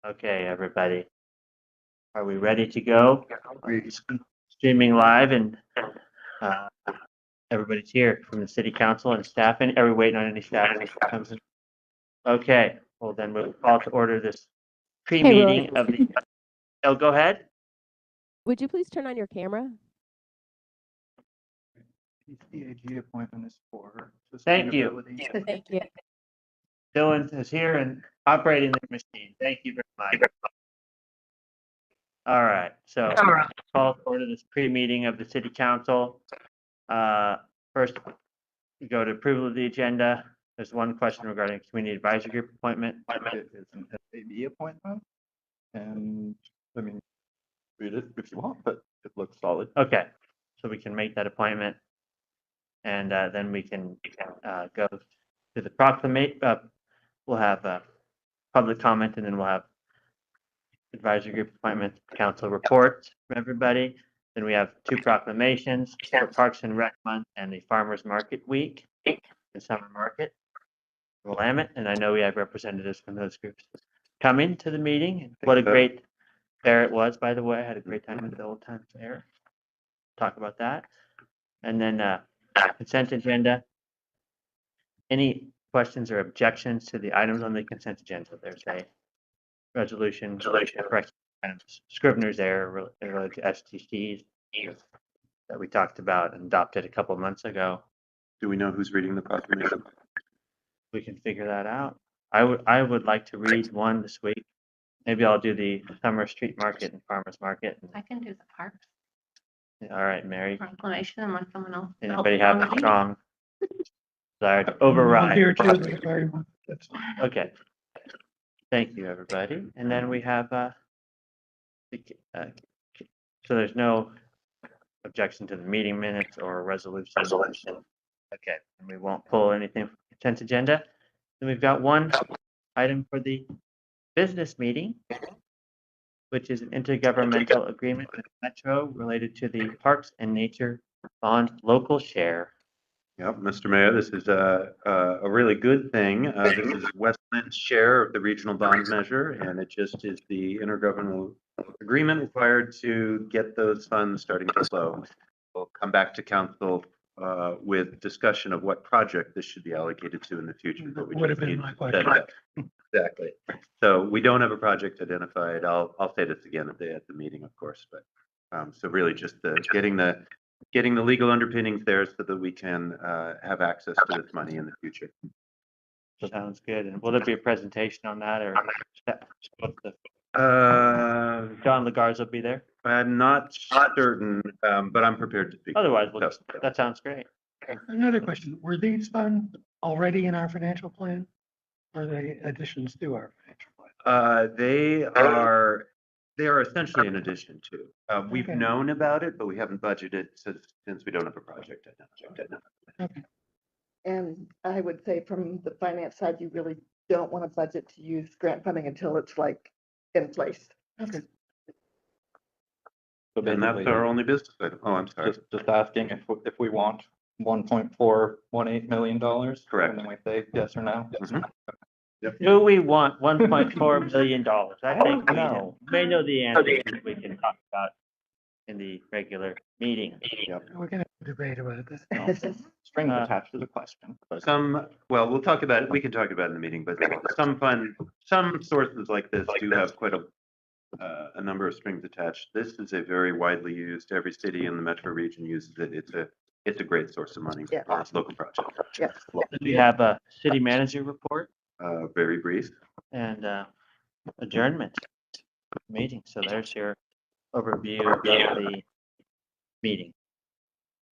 Okay, everybody. Are we ready to go? We're streaming live and uh, everybody's here from the city council and staff. And are we waiting on any staff that comes in? Okay, well then we'll call to order this pre-meeting of the. Oh, go ahead. Would you please turn on your camera? The AG appointment is for Thank you. sustainability. Thank you. Dylan is here and operating the machine. Thank you very much. All right, so call to order this pre-meeting of the city council. First, we go to approval of the agenda. There's one question regarding community advisory group appointment. It is an SAB appointment. And I mean, read it if you want, but it looks solid. Okay, so we can make that appointment. And then we can go to the proclamation. We'll have public comment, and then we'll have advisory group appointments, council reports from everybody. Then we have two proclamations for Parks and Rec Month and the Farmers Market Week and Summer Market. Willamette, and I know we have representatives from those groups coming to the meeting. What a great fair it was, by the way. I had a great time at the Old Time Fair. Talk about that. And then consent agenda. Any questions or objections to the items on the consent agenda? There's a resolution, correct, kind of Scrivener's error related to STCs that we talked about and adopted a couple months ago. Do we know who's reading the proclamation? We can figure that out. I would like to read one this week. Maybe I'll do the Summer Street Market and Farmers Market. I can do the parks All right, Mary. proclamation and let someone else. Anybody have a strong desire to override? Here too, if everyone, that's fine. Okay. Thank you, everybody. And then we have, so there's no objection to the meeting minutes or resolution. Okay, and we won't pull anything from the consent agenda. Then we've got one item for the business meeting, which is an intergovernmental agreement with Metro related to the Parks and Nature Bond local share. Yep, Mr. Mayor, this is a really good thing. This is Westland's share of the regional bond measure, and it just is the intergovernmental agreement required to get those funds starting to flow. We'll come back to council with discussion of what project this should be allocated to in the future. But we Would have just been need my to question. set it up. Exactly. So we don't have a project identified. I'll say this again at the meeting, of course, but so really just getting the legal underpinnings there so that we can have access to this money in the future. Sounds good. And will there be a presentation on that or John Lagarza will be there? I'm not certain, but I'm prepared to speak. Otherwise, So, that sounds great. Another question, were these funds already in our financial plan? Or are they additions to our financial plan? They are essentially in addition to. We've Okay. known about it, but we haven't budgeted since we don't have a project identified. Okay. And I would say from the finance side, you really don't want to budget to use grant funding until it's like in place. Okay. So And that's basically, our only business item. Oh, I'm sorry. just asking if we want $1.418 million. Correct. And then we say yes or no. Mhm. Do we want $1.4 million? I think we No. may know the answer that we can talk about in the regular meeting. We're gonna debate about this. Strings attached to the question. But Well, we'll talk about it. We can talk about it in the meeting, but some sources like this do have quite a number of strings attached. This is a very widely used, every city in the metro region uses it. It's a great source of money Yeah. for local projects. Yes. We have a city manager report Very brief. and adjournment meeting. So there's your overview of the meeting.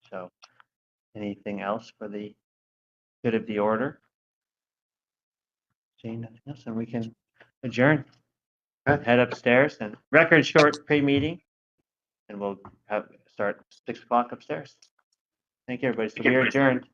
So anything else for the good of the order? Seeing nothing else, and we can adjourn. Head upstairs and record short pre-meeting, and we'll start 6 o'clock upstairs. Thank you, everybody. So we are adjourned.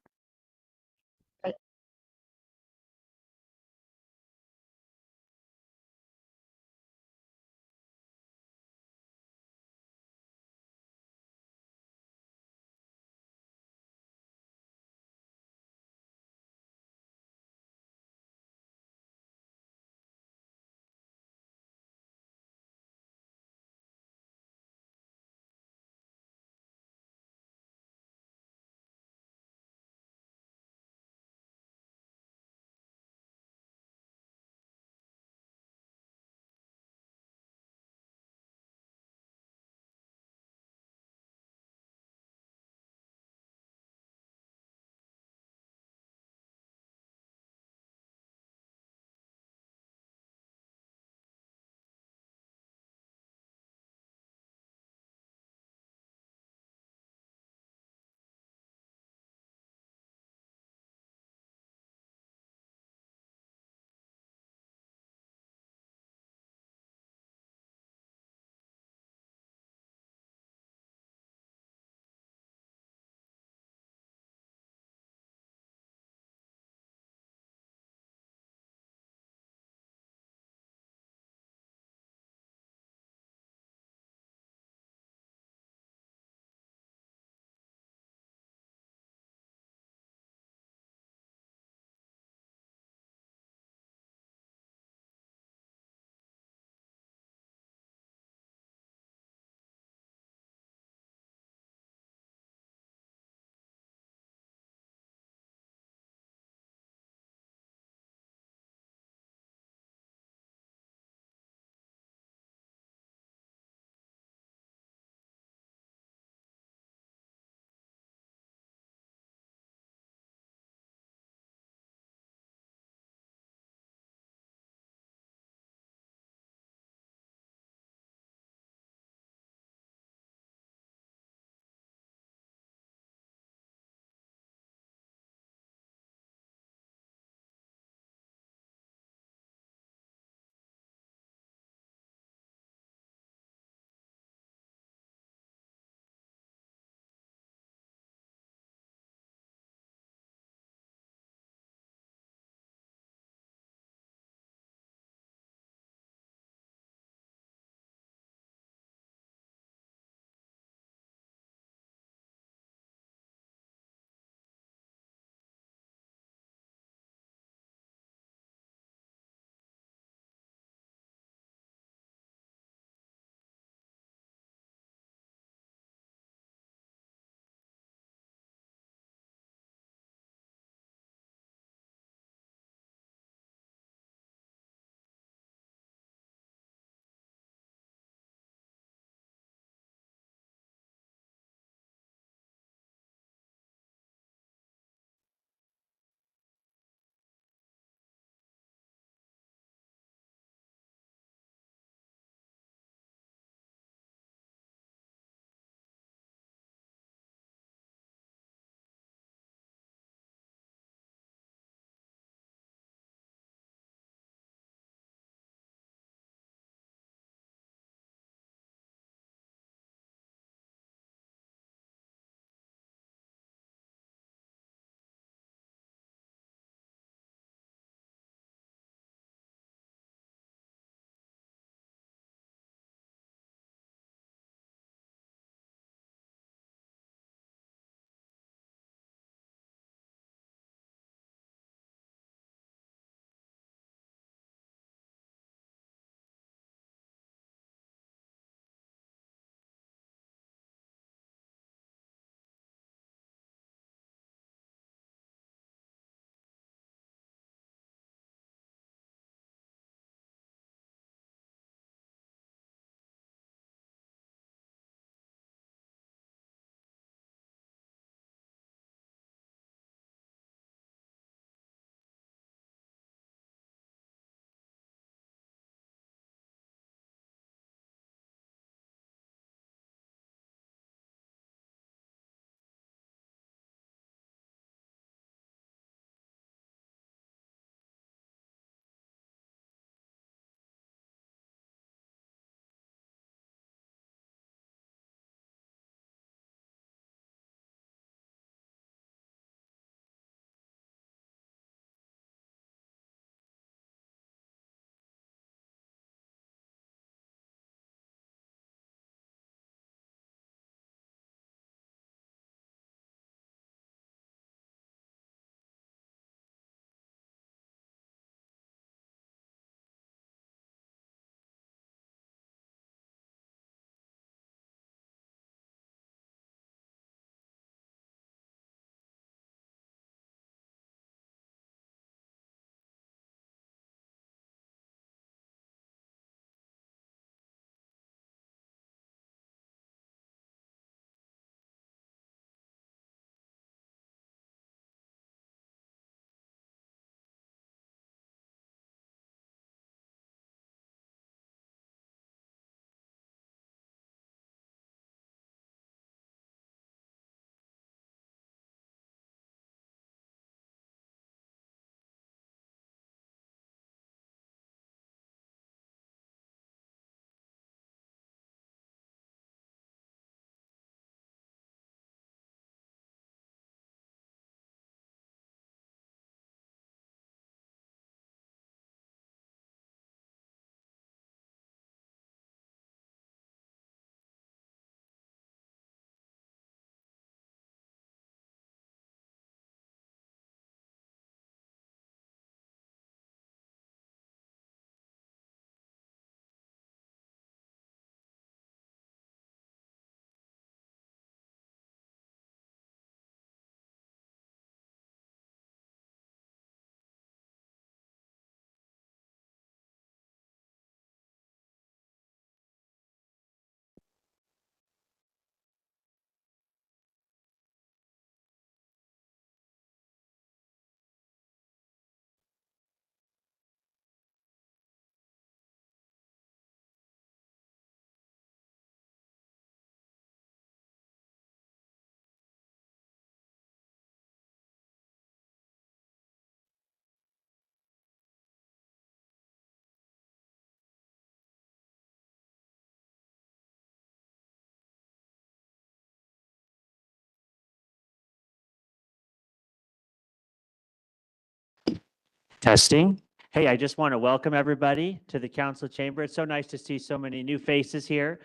Testing. Hey, I just want to welcome everybody to the council chamber. It's so nice to see so many new faces here.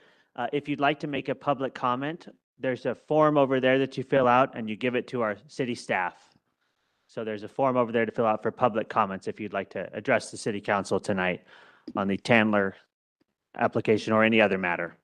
If you'd like to make a public comment, there's a form over there that you fill out and you give it to our city staff. So there's a form over there to fill out for public comments if you'd like to address the city council tonight on the Tandler application or any other matter.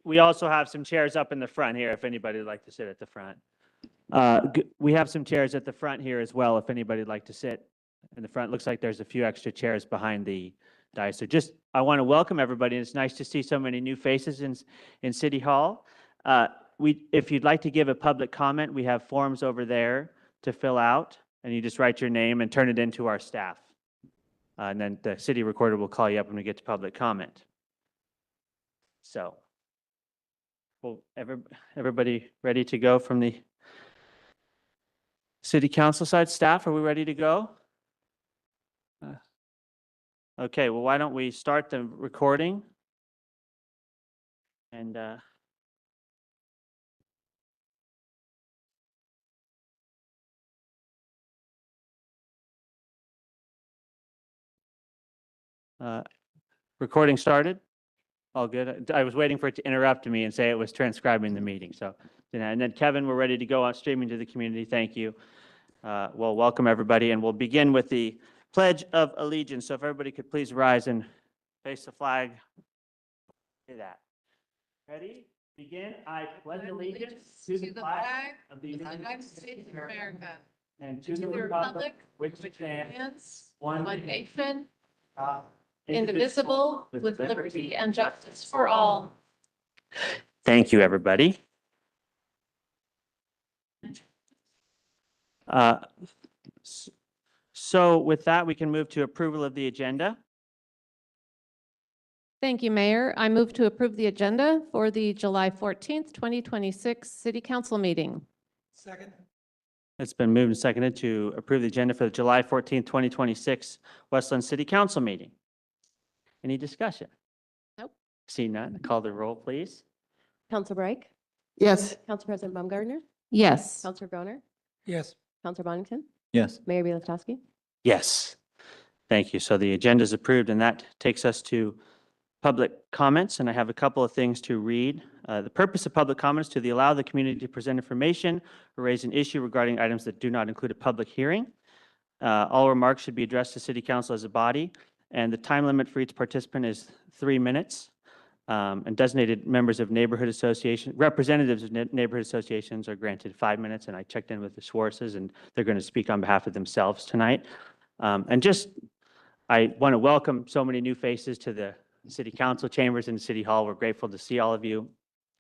We also have some chairs up in the front here if anybody would like to sit at the front. We have some chairs at the front here as well if anybody would like to sit in the front. Looks like there's a few extra chairs behind the dais. So just, I want to welcome everybody. It's nice to see so many new faces in City Hall. If you'd like to give a public comment, we have forms over there to fill out, and you just write your name and turn it into our staff. And then the city recorder will call you up when we get to public comment. So, well, everybody ready to go from the city council side? Staff, are we ready to go? Okay, well, why don't we start the recording? And recording started? All good. I was waiting for it to interrupt me and say it was transcribing the meeting. So, and then Kevin, we're ready to go on streaming to the community. Thank you. Well, welcome everybody, and we'll begin with the Pledge of Allegiance. So if everybody could please rise and face the flag. Say that. Ready? Begin. I pledge allegiance to the flag of the United States of America and to the republic which stands one nation, indivisible, with liberty and justice for all. Thank you, everybody. So with that, we can move to approval of the agenda. Thank you, Mayor. I move to approve the agenda for the July 14th, 2026 City Council meeting. Second. It's been moved and seconded to approve the agenda for the July 14th, 2026 Westland City Council meeting. Any discussion? Nope. See none. Call the roll, please. Counselor Reich, Yes. Council President Baumgartner, Yes. Counselor Groner, Yes. Counselor Bonington, Yes. Mayor Bielostowski. Yes. Thank you. So the agenda is approved, and that takes us to public comments, and I have a couple of things to read. The purpose of public comments to allow the community to present information or raise an issue regarding items that do not include a public hearing. All remarks should be addressed to City Council as a body, and the time limit for each participant is 3 minutes. And designated members of neighborhood association, representatives of neighborhood associations are granted 5 minutes, and I checked in with the Schwartzes, and they're going to speak on behalf of themselves tonight. I want to welcome so many new faces to the City Council chambers and City Hall. We're grateful to see all of you.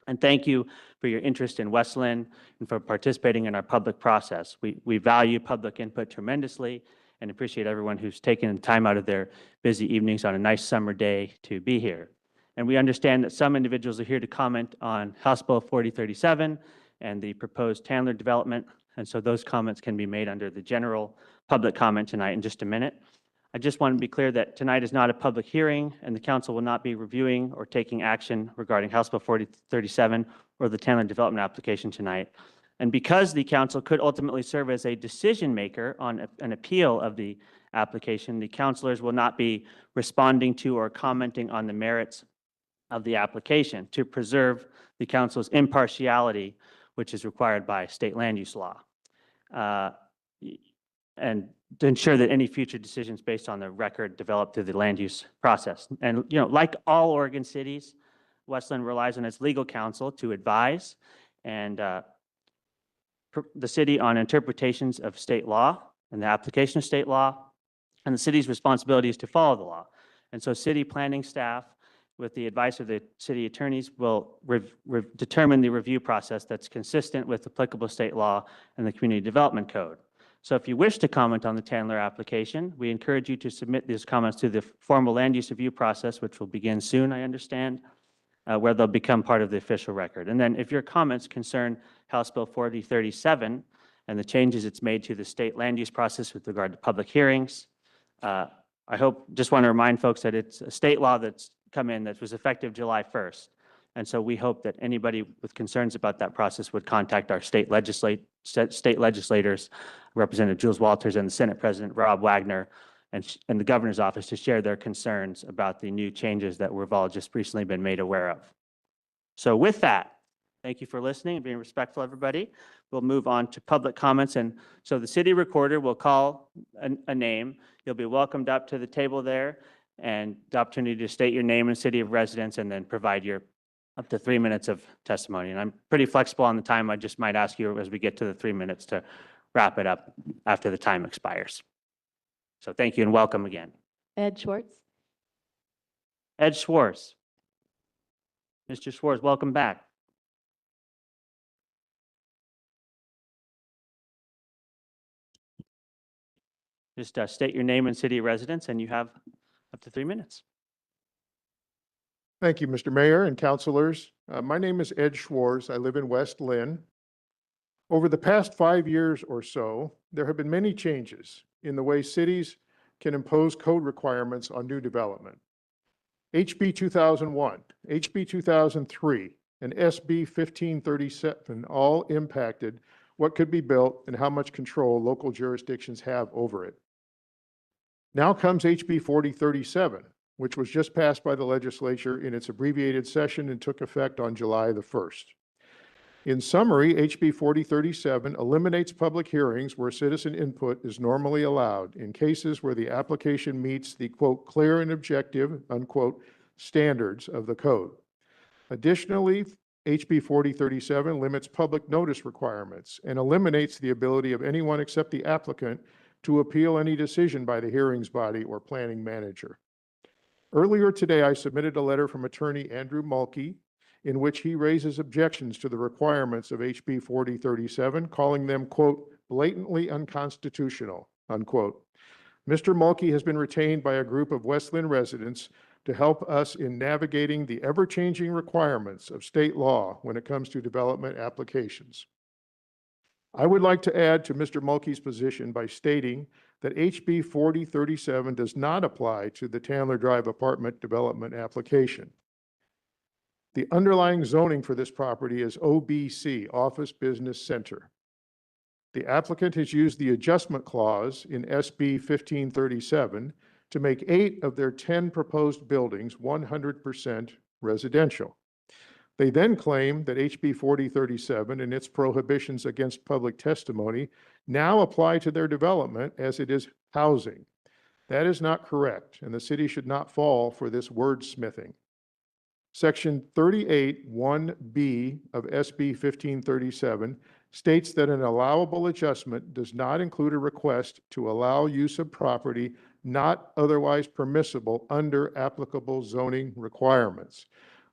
And thank you for your interest in Westland and for participating in our public process. We value public input tremendously and appreciate everyone who's taken time out of their busy evenings on a nice summer day to be here. And we understand that some individuals are here to comment on House Bill 4037 and the proposed Tandler development. And so those comments can be made under the general public comment tonight in just a minute. I just want to be clear that tonight is not a public hearing, and the council will not be reviewing or taking action regarding House Bill 4037 or the Tandler development application tonight. And because the council could ultimately serve as a decision maker on an appeal of the application, the councilors will not be responding to or commenting on the merits of the application to preserve the council's impartiality, which is required by state land use law. And to ensure that any future decisions based on the record developed through the land use process. And, like all Oregon cities, Westland relies on its legal counsel to advise and the city on interpretations of state law and the application of state law. And the city's responsibility is to follow the law. And so city planning staff, with the advice of the city attorneys, will determine the review process that's consistent with applicable state law and the community development code. So if you wish to comment on the Tandler application, we encourage you to submit these comments to the formal land use review process, which will begin soon, I understand, where they'll become part of the official record. And then if your comments concern House Bill 4037 and the changes it's made to the state land use process with regard to public hearings, I just want to remind folks that it's a state law that's come in that was effective July 1st. And so we hope that anybody with concerns about that process would contact our state legislators, Representative Jules Walters and the Senate President Rob Wagner, and the governor's office to share their concerns about the new changes that we've all just recently been made aware of. So with that, thank you for listening and being respectful, everybody. We'll move on to public comments. And so the city recorder will call a name. You'll be welcomed up to the table there and the opportunity to state your name and city of residence and then provide your Up to 3 minutes of testimony, and I'm pretty flexible on the time. I just might ask you as we get to the 3 minutes to wrap it up after the time expires. So thank you and welcome again. Ed Schwartz. Ed Schwartz. Mr. Schwartz, welcome back. Just state your name and city of residence, and you have up to 3 minutes. Thank you, Mr. Mayor and councilors. My name is Ed Schwartz. I live in West Lynn. Over the past 5 years or so, there have been many changes in the way cities can impose code requirements on new development. HB 2001, HB 2003, and SB 1537 all impacted what could be built and how much control local jurisdictions have over it. Now comes HB 4037, which was just passed by the legislature in its abbreviated session and took effect on July the 1st. In summary, HB 4037 eliminates public hearings where citizen input is normally allowed in cases where the application meets the, quote, clear and objective, unquote, standards of the code. Additionally, HB 4037 limits public notice requirements and eliminates the ability of anyone except the applicant to appeal any decision by the hearings body or planning manager. Earlier today, I submitted a letter from attorney Andrew Mulkey in which he raises objections to the requirements of HB 4037, calling them, quote, blatantly unconstitutional, unquote. Mr. Mulkey has been retained by a group of West Lynn residents to help us in navigating the ever-changing requirements of state law when it comes to development applications. I would like to add to Mr. Mulkey's position by stating that HB 4037 does not apply to the Tandler Drive apartment development application. The underlying zoning for this property is OBC, Office Business Center. The applicant has used the adjustment clause in SB 1537 to make 8 of their 10 proposed buildings 100% residential. They then claim that HB 4037 and its prohibitions against public testimony now apply to their development as it is housing. That is not correct, and the city should not fall for this wordsmithing. Section 38(1)B of SB 1537 states that an allowable adjustment does not include a request to allow use of property not otherwise permissible under applicable zoning requirements.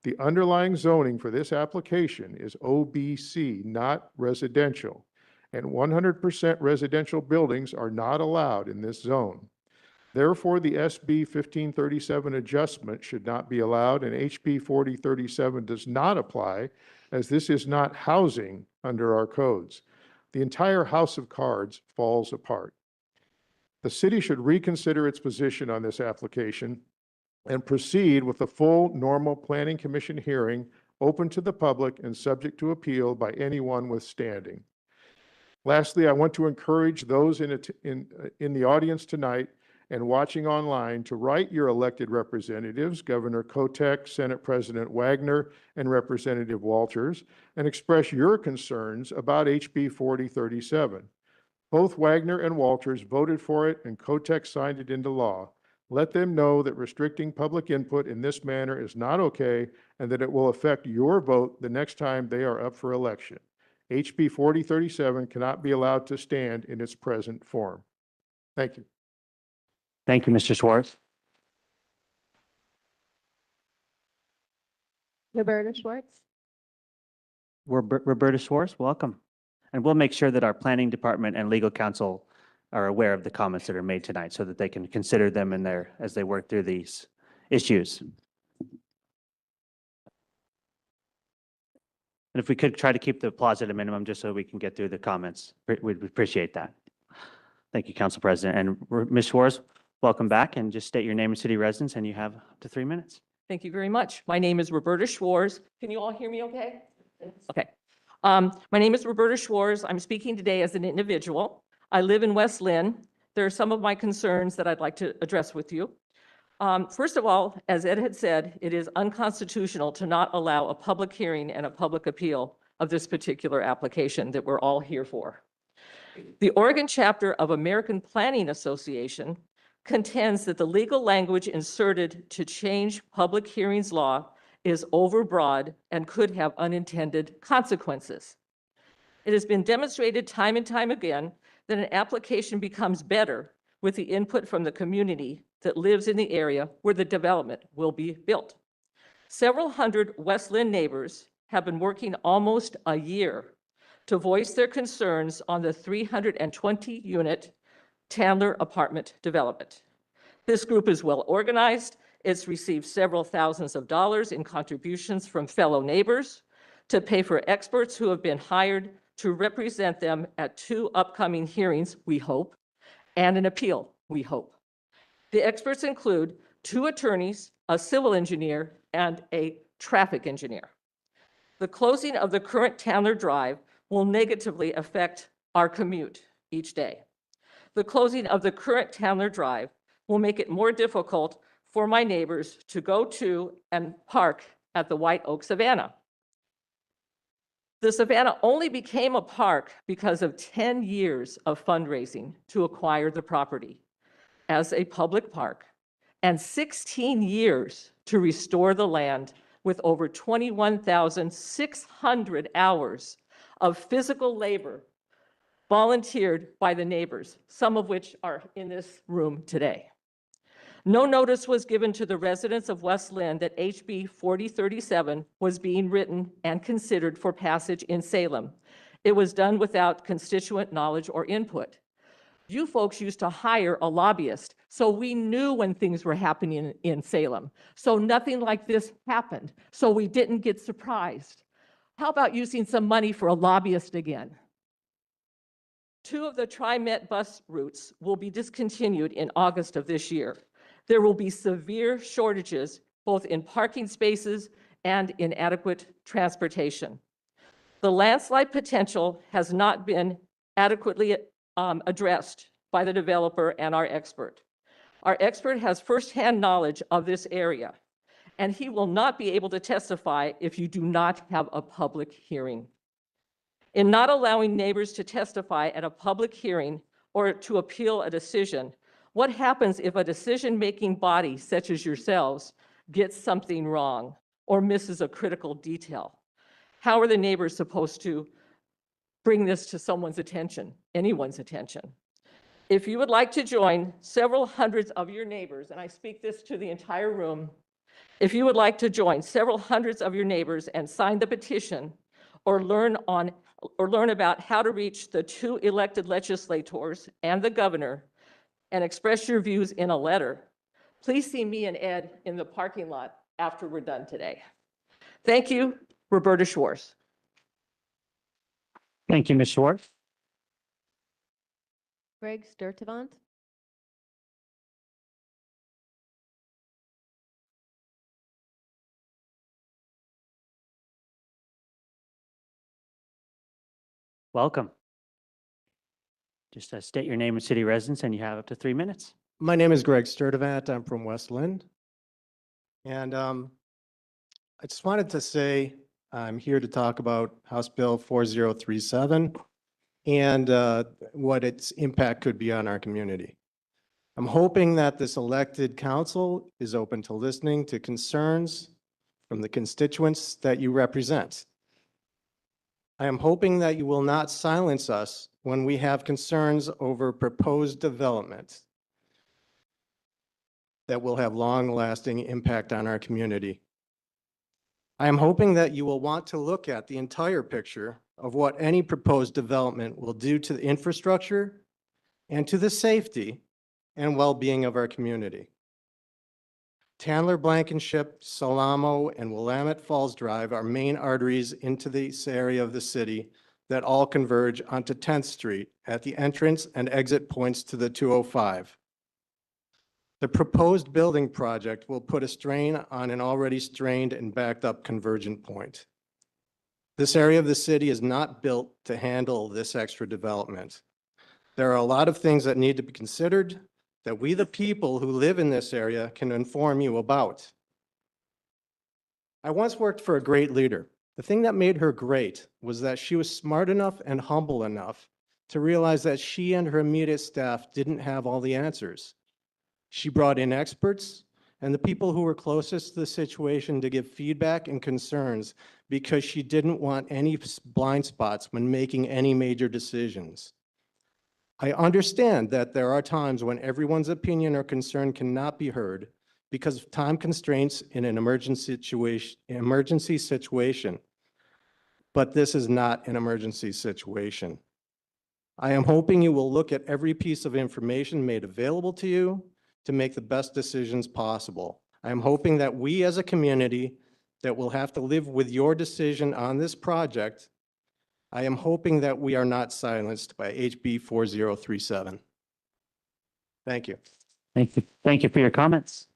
The underlying zoning for this application is OBC, not residential, and 100% residential buildings are not allowed in this zone. Therefore, the SB 1537 adjustment should not be allowed, and HB 4037 does not apply, as this is not housing under our codes. The entire house of cards falls apart. The city should reconsider its position on this application and proceed with a full normal Planning Commission hearing open to the public and subject to appeal by anyone with standing. Lastly, I want to encourage those in the audience tonight and watching online to write your elected representatives, Governor Kotek, Senate President Wagner, and Representative Walters, and express your concerns about HB 4037. Both Wagner and Walters voted for it, and Kotek signed it into law. Let them know that restricting public input in this manner is not okay, and that it will affect your vote the next time they are up for election. HB 4037 cannot be allowed to stand in its present form. Thank you. Thank you, Mr. Schwartz. Roberta Schwartz. Roberta Schwartz, welcome. And we'll make sure that our planning department and legal counsel are aware of the comments that are made tonight so that they can consider them in their, as they work through these issues. And if we could try to keep the applause at a minimum, just so we can get through the comments, we'd appreciate that. Thank you, Council President. And Ms. Schwartz, welcome back, and just state your name and city residence, and you have up to 3 minutes. Thank you very much. My name is Roberta Schwartz. Can you all hear me okay? Okay. My name is Roberta Schwartz. I'm speaking today as an individual. I live in West Lynn. There are some of my concerns that I'd like to address with you. First of all, as Ed had said, it is unconstitutional to not allow a public hearing and a public appeal of this particular application that we're all here for. The Oregon chapter of American Planning Association contends that the legal language inserted to change public hearings law is overbroad and could have unintended consequences. It has been demonstrated time and time again that an application becomes better with the input from the community that lives in the area where the development will be built. Several hundred West Lynn neighbors have been working almost a year to voice their concerns on the 320-unit Tandler apartment development. This group is well organized. It's received several thousands of dollars in contributions from fellow neighbors to pay for experts who have been hired to represent them at 2 upcoming hearings, we hope, and an appeal, we hope. The experts include 2 attorneys, a civil engineer, and a traffic engineer. The closing of the current Tandler Drive will negatively affect our commute each day. The closing of the current Tandler Drive will make it more difficult for my neighbors to go to and park at the White Oak Savannah. The Savannah only became a park because of 10 years of fundraising to acquire the property as a public park and 16 years to restore the land with over 21,600 hours of physical labor volunteered by the neighbors, some of which are in this room today. No notice was given to the residents of West Lynn that HB 4037 was being written and considered for passage in Salem. It was done without constituent knowledge or input. You folks used to hire a lobbyist, so we knew when things were happening in Salem. So nothing like this happened, so we didn't get surprised. How about using some money for a lobbyist again? 2 of the TriMet bus routes will be discontinued in August of this year. There will be severe shortages both in parking spaces and in adequate transportation. The landslide potential has not been adequately addressed by the developer and our expert. Our expert has firsthand knowledge of this area, and he will not be able to testify if you do not have a public hearing. In not allowing neighbors to testify at a public hearing or to appeal a decision, what happens if a decision-making body, such as yourselves, gets something wrong or misses a critical detail? How are the neighbors supposed to bring this to someone's attention, anyone's attention? If you would like to join several hundreds of your neighbors, and I speak this to the entire room, if you would like to join several hundreds of your neighbors and sign the petition or learn about how to reach the 2 elected legislators and the governor and express your views in a letter, please see me and Ed in the parking lot after we're done today. Thank you, Roberta Schwartz. Thank you, Ms. Schwartz. Greg Sturtevant. Welcome. Just state your name and city residence, and you have up to 3 minutes. My name is Greg Sturtevant. I'm from West Lynn. And I just wanted to say I'm here to talk about House Bill 4037 and what its impact could be on our community. I'm hoping that this elected council is open to listening to concerns from the constituents that you represent. I am hoping that you will not silence us when we have concerns over proposed development that will have long-lasting impact on our community. I am hoping that you will want to look at the entire picture of what any proposed development will do to the infrastructure and to the safety and well-being of our community. Tandler, Blankenship, Salamo, and Willamette Falls Drive are main arteries into this area of the city that all converge onto 10th Street at the entrance and exit points to the 205. The proposed building project will put a strain on an already strained and backed up convergent point. This area of the city is not built to handle this extra development. There are a lot of things that need to be considered that we, the people who live in this area, can inform you about. I once worked for a great leader. The thing that made her great was that she was smart enough and humble enough to realize that she and her immediate staff didn't have all the answers. She brought in experts and the people who were closest to the situation to give feedback and concerns because she didn't want any blind spots when making any major decisions. I understand that there are times when everyone's opinion or concern cannot be heard because of time constraints in an emergency situation. But this is not an emergency situation. I am hoping you will look at every piece of information made available to you to make the best decisions possible. I am hoping that we as a community that will have to live with your decision on this project, I am hoping that we are not silenced by HB 4037. Thank you. Thank you. Thank you for your comments.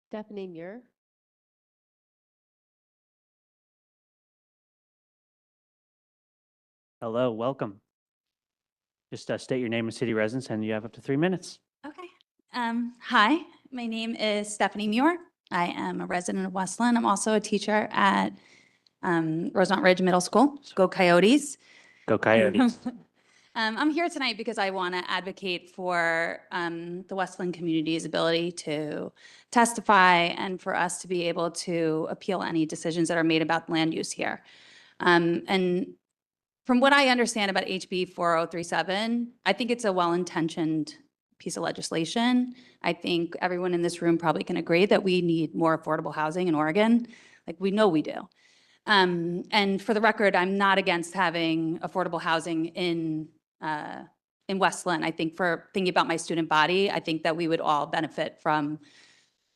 Stephanie Muir. Hello, welcome. Just state your name and city residence, and you have up to 3 minutes. Okay. Hi, my name is Stephanie Muir. I am a resident of Westland. I'm also a teacher at Rosemont Ridge Middle School. Go Coyotes. Go Coyotes. I'm here tonight because I want to advocate for the Westland community's ability to testify and for us to be able to appeal any decisions that are made about land use here. And from what I understand about HB 4037, I think it's a well-intentioned piece of legislation. I think everyone in this room probably can agree that we need more affordable housing in Oregon. Like, we know we do. And for the record, I'm not against having affordable housing in Westland. I think for thinking about my student body, I think that we would all benefit from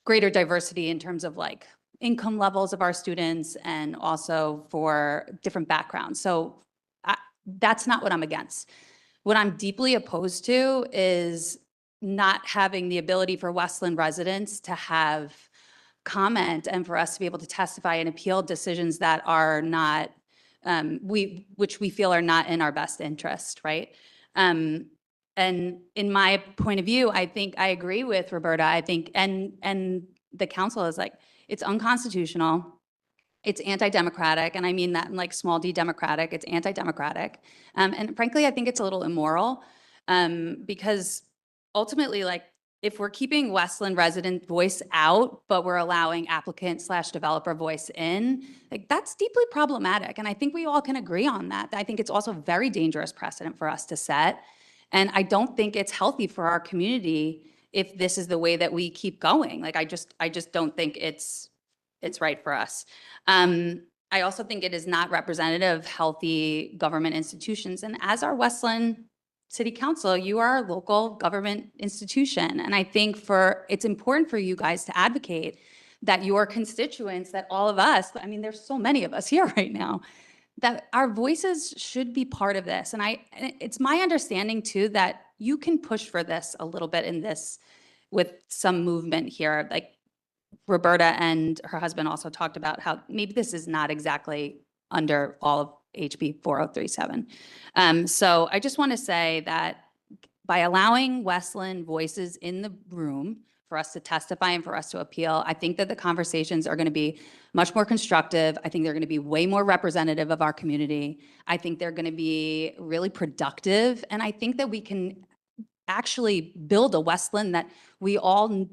greater diversity in terms of like income levels of our students and also for different backgrounds. So that's not what I'm against. What I'm deeply opposed to is not having the ability for Westland residents to have comment and for us to be able to testify and appeal decisions that are not, which we feel are not in our best interest, right? And in my point of view, I think I agree with Roberta. I think, and the council is like, it's unconstitutional. It's anti-democratic, and I mean that in like small d democratic, it's anti-democratic. And frankly, I think it's a little immoral because ultimately, like, if we're keeping Westland resident voice out, but we're allowing applicant/developer voice in, like, that's deeply problematic. And I think we all can agree on that. I think it's also a very dangerous precedent for us to set. And I don't think it's healthy for our community if this is the way that we keep going. Like, I just don't think it's right for us. I also think it is not representative of healthy government institutions. And as our Westland City Council, you are a local government institution. And I think it's important for you guys to advocate that your constituents, that all of us, I mean, there's so many of us here right now, that our voices should be part of this. And it's my understanding too, that you can push for this a little bit in this with some movement here. Like, Roberta and her husband also talked about how maybe this is not exactly under all of HB 4037. So I just want to say that by allowing Westland voices in the room for us to testify and for us to appeal, I think that the conversations are going to be much more constructive. I think they're going to be way more representative of our community. I think they're going to be really productive. And I think that we can actually build a Westland that we all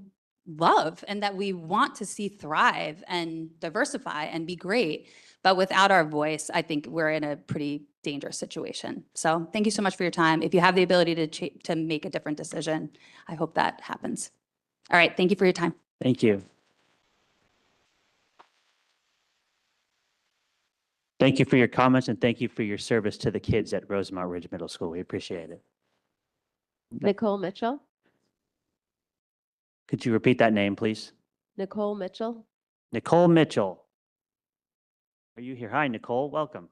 love and that we want to see thrive and diversify and be great. But without our voice, I think we're in a pretty dangerous situation. So thank you so much for your time. If you have the ability to make a different decision, I hope that happens. All right. Thank you for your time. Thank you. Thank you for your comments and thank you for your service to the kids at Rosemont Ridge Middle School. We appreciate it. Nicole Mitchell. Could you repeat that name, please? Nicole Mitchell. Nicole Mitchell. Are you here? Hi, Nicole. Welcome.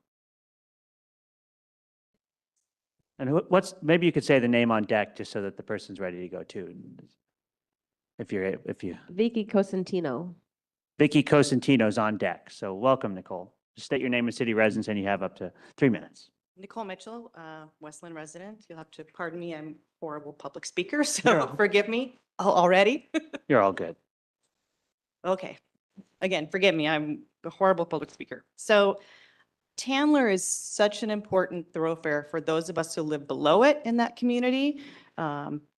And maybe you could say the name on deck just so that the person's ready to go too. If you. Vicky Cosentino. Vicky Cosentino's on deck. So welcome, Nicole. Just state your name and city residence and you have up to 3 minutes. Nicole Mitchell, Westland resident. You'll have to pardon me. I'm a horrible public speaker, so forgive me already. You're all good. Okay. Again, forgive me. I'm a horrible public speaker. So Tandler is such an important thoroughfare for those of us who live below it in that community.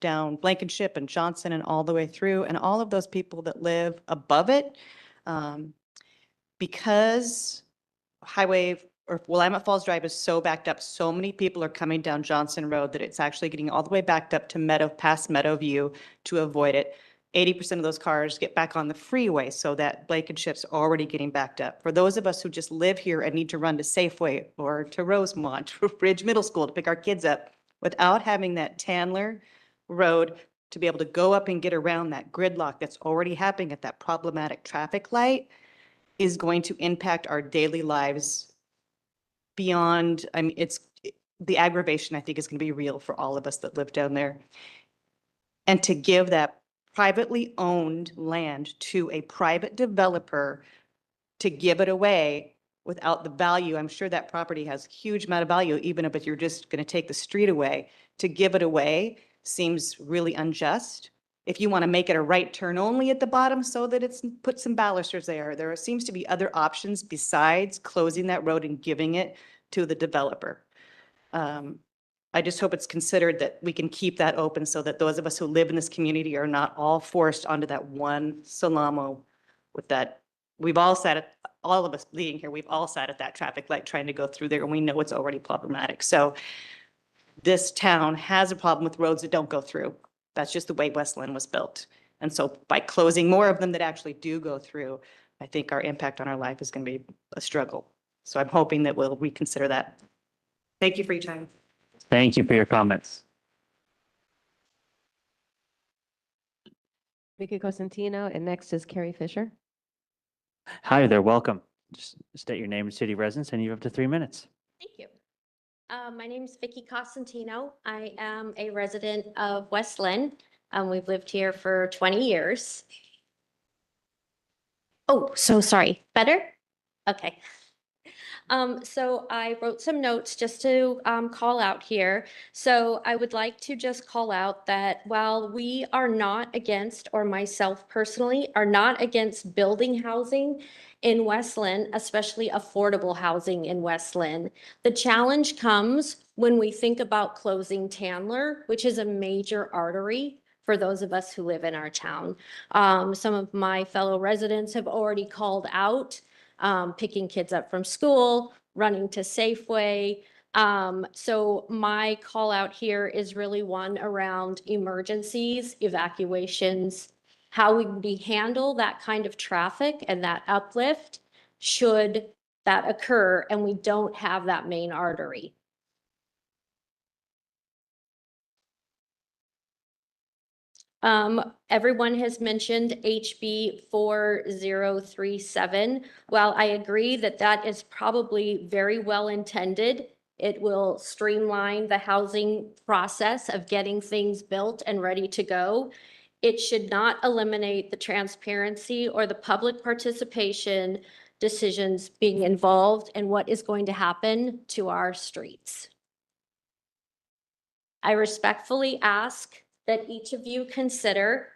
down Blankenship and Johnson and all the way through, and all of those people that live above it. Because Highway or Willamette Falls Drive is so backed up, so many people are coming down Johnson Road that it's actually getting all the way backed up to past Meadowview to avoid it. 80% of those cars get back on the freeway, so that Blankenship's already getting backed up. For those of us who just live here and need to run to Safeway or to Rosemont, or Ridge Middle School to pick our kids up, without having that Tandler Road to be able to go up and get around that gridlock that's already happening at that problematic traffic light, is going to impact our daily lives beyond, I mean, the aggravation, I think, is going to be real for all of us that live down there. And to give that privately owned land to a private developer to give it away without the value, I'm sure that property has huge amount of value, even if you're just going to take the street away. To give it away seems really unjust. If you want to make it a right turn only at the bottom so that it's put some balusters there seems to be other options besides closing that road and giving it to the developer. I just hope it's considered that we can keep that open so that those of us who live in this community are not all forced onto that one Salamo with that. We've all sat at, all of us being here, we've all sat at that traffic light trying to go through there, and we know it's already problematic. So this town has a problem with roads that don't go through. That's just the way West Lynn was built. And so by closing more of them that actually do go through, I think our impact on our life is going to be a struggle. So I'm hoping that we'll reconsider that. Thank you for your time. Thank you for your comments. Vicky Cosentino, and next is Carrie Fisher. Hi there, welcome. Just state your name and city residence, and you have up to 3 minutes. Thank you. My name is Vicky Cosentino. I am a resident of West Lynn. We've lived here for 20 years. Oh, so sorry. Better? Okay. So I wrote some notes just to call out here. So I would like to just call out that while we are not against, or myself personally, are not against building housing in West Lynn, especially affordable housing in West Lynn, the challenge comes when we think about closing Tandler, which is a major artery for those of us who live in our town. Some of my fellow residents have already called out picking kids up from school, running to Safeway. So my call out here is really one around emergencies, evacuations, how we handle that kind of traffic and that uplift should that occur and we don't have that main artery. Everyone has mentioned HB 4037. While I agree that that is probably very well intended, it will streamline the housing process of getting things built and ready to go. It should not eliminate the transparency or the public participation decisions being involved in what is going to happen to our streets. I respectfully ask that each of you consider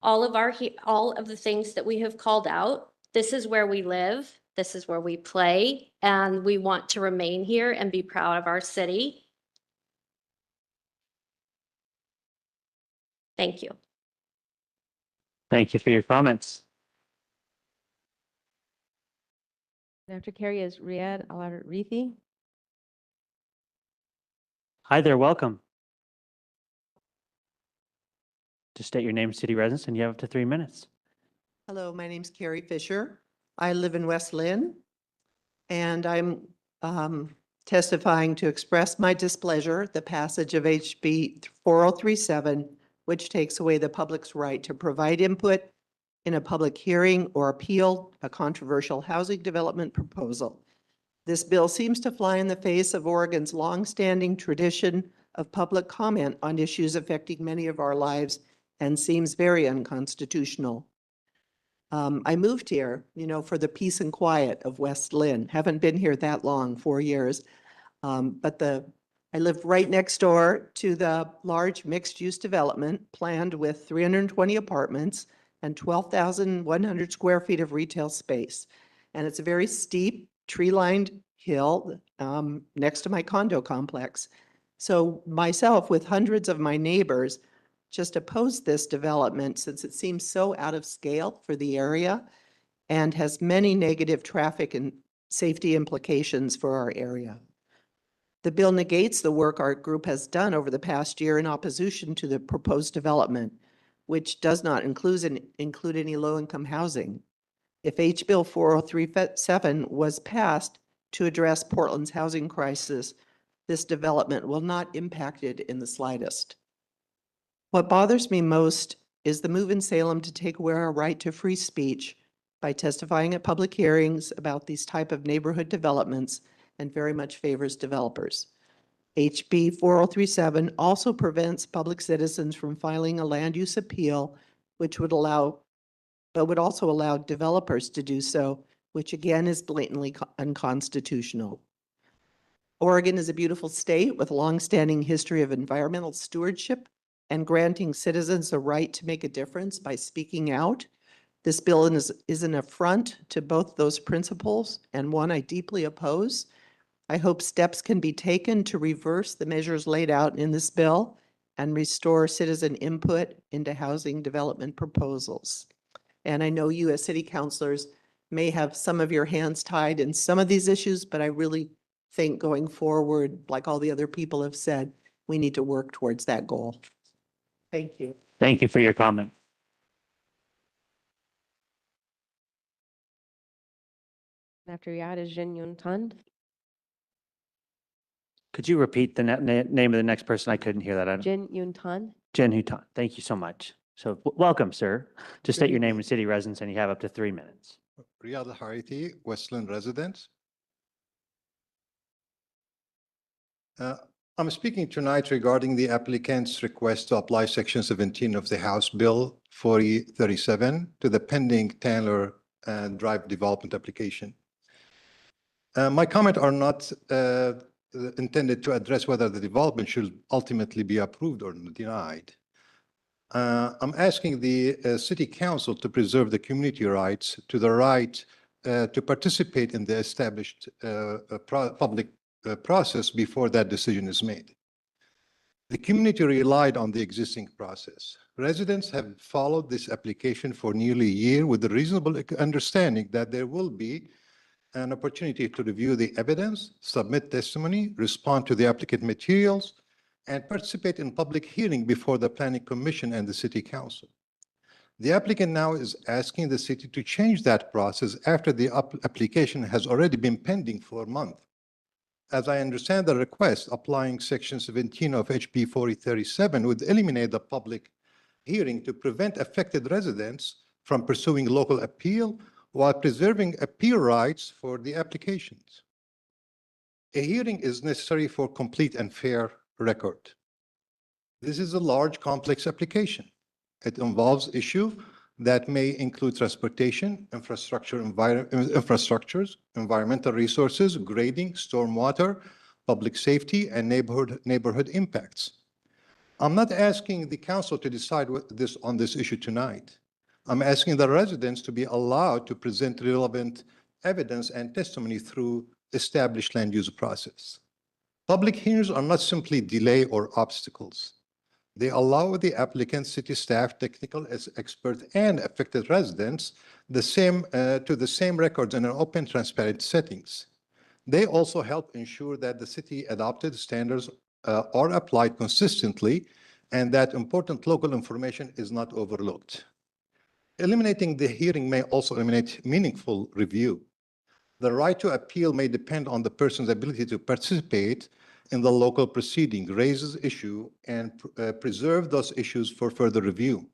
all of the things that we have called out. This is where we live, this is where we play, and we want to remain here and be proud of our city. Thank you. Thank you for your comments. After Carrie is Riyadh Al-Arifi. Hi there, welcome. Just state your name, city residence, and you have up to 3 minutes. Hello, my name's Carrie Fisher. I live in West Lynn, and I'm testifying to express my displeasure the passage of HB 4037, which takes away the public's right to provide input in a public hearing or appeal a controversial housing development proposal. This bill seems to fly in the face of Oregon's longstanding tradition of public comment on issues affecting many of our lives and seems very unconstitutional. I moved here, for the peace and quiet of West Lynn. Haven't been here that long, 4 years. I live right next door to the large mixed-use development planned with 320 apartments and 12,100 square feet of retail space. And it's a very steep, tree-lined hill next to my condo complex. So myself, with hundreds of my neighbors, just opposed this development since it seems so out of scale for the area and has many negative traffic and safety implications for our area. The bill negates the work our group has done over the past year in opposition to the proposed development, which does not include any low-income housing. If H. Bill 4037 was passed to address Portland's housing crisis, this development will not impact it in the slightest. What bothers me most is the move in Salem to take away our right to free speech by testifying at public hearings about these type of neighborhood developments and very much favors developers. HB 4037 also prevents public citizens from filing a land use appeal, which would also allow developers to do so, which again is blatantly unconstitutional. Oregon is a beautiful state with a longstanding history of environmental stewardship and granting citizens a right to make a difference by speaking out. This bill is an affront to both those principles and one I deeply oppose. I hope steps can be taken to reverse the measures laid out in this bill and restore citizen input into housing development proposals. And I know you as city councilors may have some of your hands tied in some of these issues, but I really think going forward, like all the other people have said, we need to work towards that goal. Thank you. Thank you for your comment. After Riyad is Jin Yun Tan. Could you repeat the name of the next person? I couldn't hear that. Jin Yun Tan. Jen Hutan. Thank you so much. So welcome, sir. Just state your name and city residence, and you have up to 3 minutes. Riyad Hariti, Westland resident. I'm speaking tonight regarding the applicant's request to apply Section 17 of the House Bill 4037 to the pending Taylor Drive development application. My comment are not intended to address whether the development should ultimately be approved or denied. I'm asking the City Council to preserve the community rights to the right to participate in the established public process before that decision is made. The community relied on the existing process. Residents have followed this application for nearly a year with the reasonable understanding that there will be an opportunity to review the evidence, submit testimony, respond to the applicant materials, and participate in public hearing before the Planning Commission and the City Council. The applicant now is asking the city to change that process after the application has already been pending for a month. As I understand the request, applying Section 17 of HB 4037 would eliminate the public hearing to prevent affected residents from pursuing local appeal while preserving appeal rights for the applications. A hearing is necessary for complete and fair record. This is a large, complex application. It involves issues that may include transportation, infrastructures, environmental resources, grading, stormwater, public safety, and neighborhood impacts. I'm not asking the council to decide on this issue tonight. I'm asking the residents to be allowed to present relevant evidence and testimony through established land use process. Public hearings are not simply delay or obstacles. They allow the applicant, city staff, technical experts, and affected residents to the same records in an open, transparent settings. They also help ensure that the city adopted standards are applied consistently and that important local information is not overlooked. Eliminating the hearing may also eliminate meaningful review. The right to appeal may depend on the person's ability to participate in the local proceeding, raises issue, and preserve those issues for further review.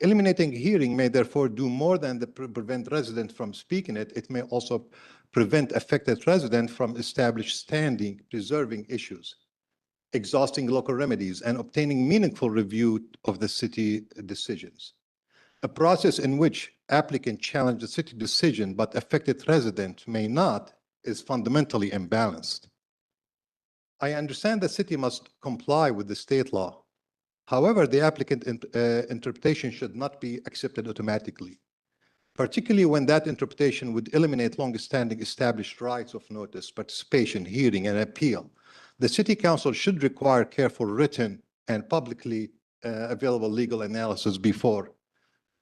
Eliminating hearing may therefore do more than prevent residents from speaking it. It may also prevent affected residents from established standing, preserving issues, exhausting local remedies, and obtaining meaningful review of the city decisions. A process in which applicant challenge the city decision but affected resident may not is fundamentally imbalanced. I understand the city must comply with the state law. However, the applicant interpretation should not be accepted automatically, particularly when that interpretation would eliminate long-standing established rights of notice, participation, hearing, and appeal. The city council should require careful written and publicly available legal analysis before.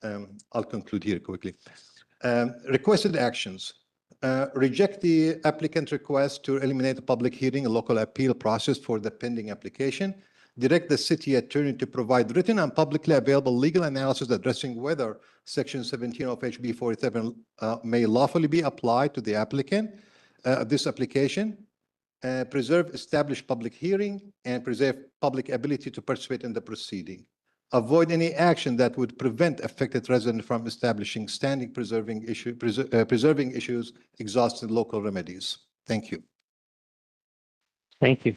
I'll conclude here quickly. Requested actions. Reject the applicant request to eliminate the public hearing and local appeal process for the pending application. Direct the city attorney to provide written and publicly available legal analysis addressing whether Section 17 of HB 47 may lawfully be applied to the applicant, this application. Preserve established public hearing and preserve public ability to participate in the proceeding. Avoid any action that would prevent affected residents from establishing standing preserving issues, exhausting local remedies. Thank you. Thank you.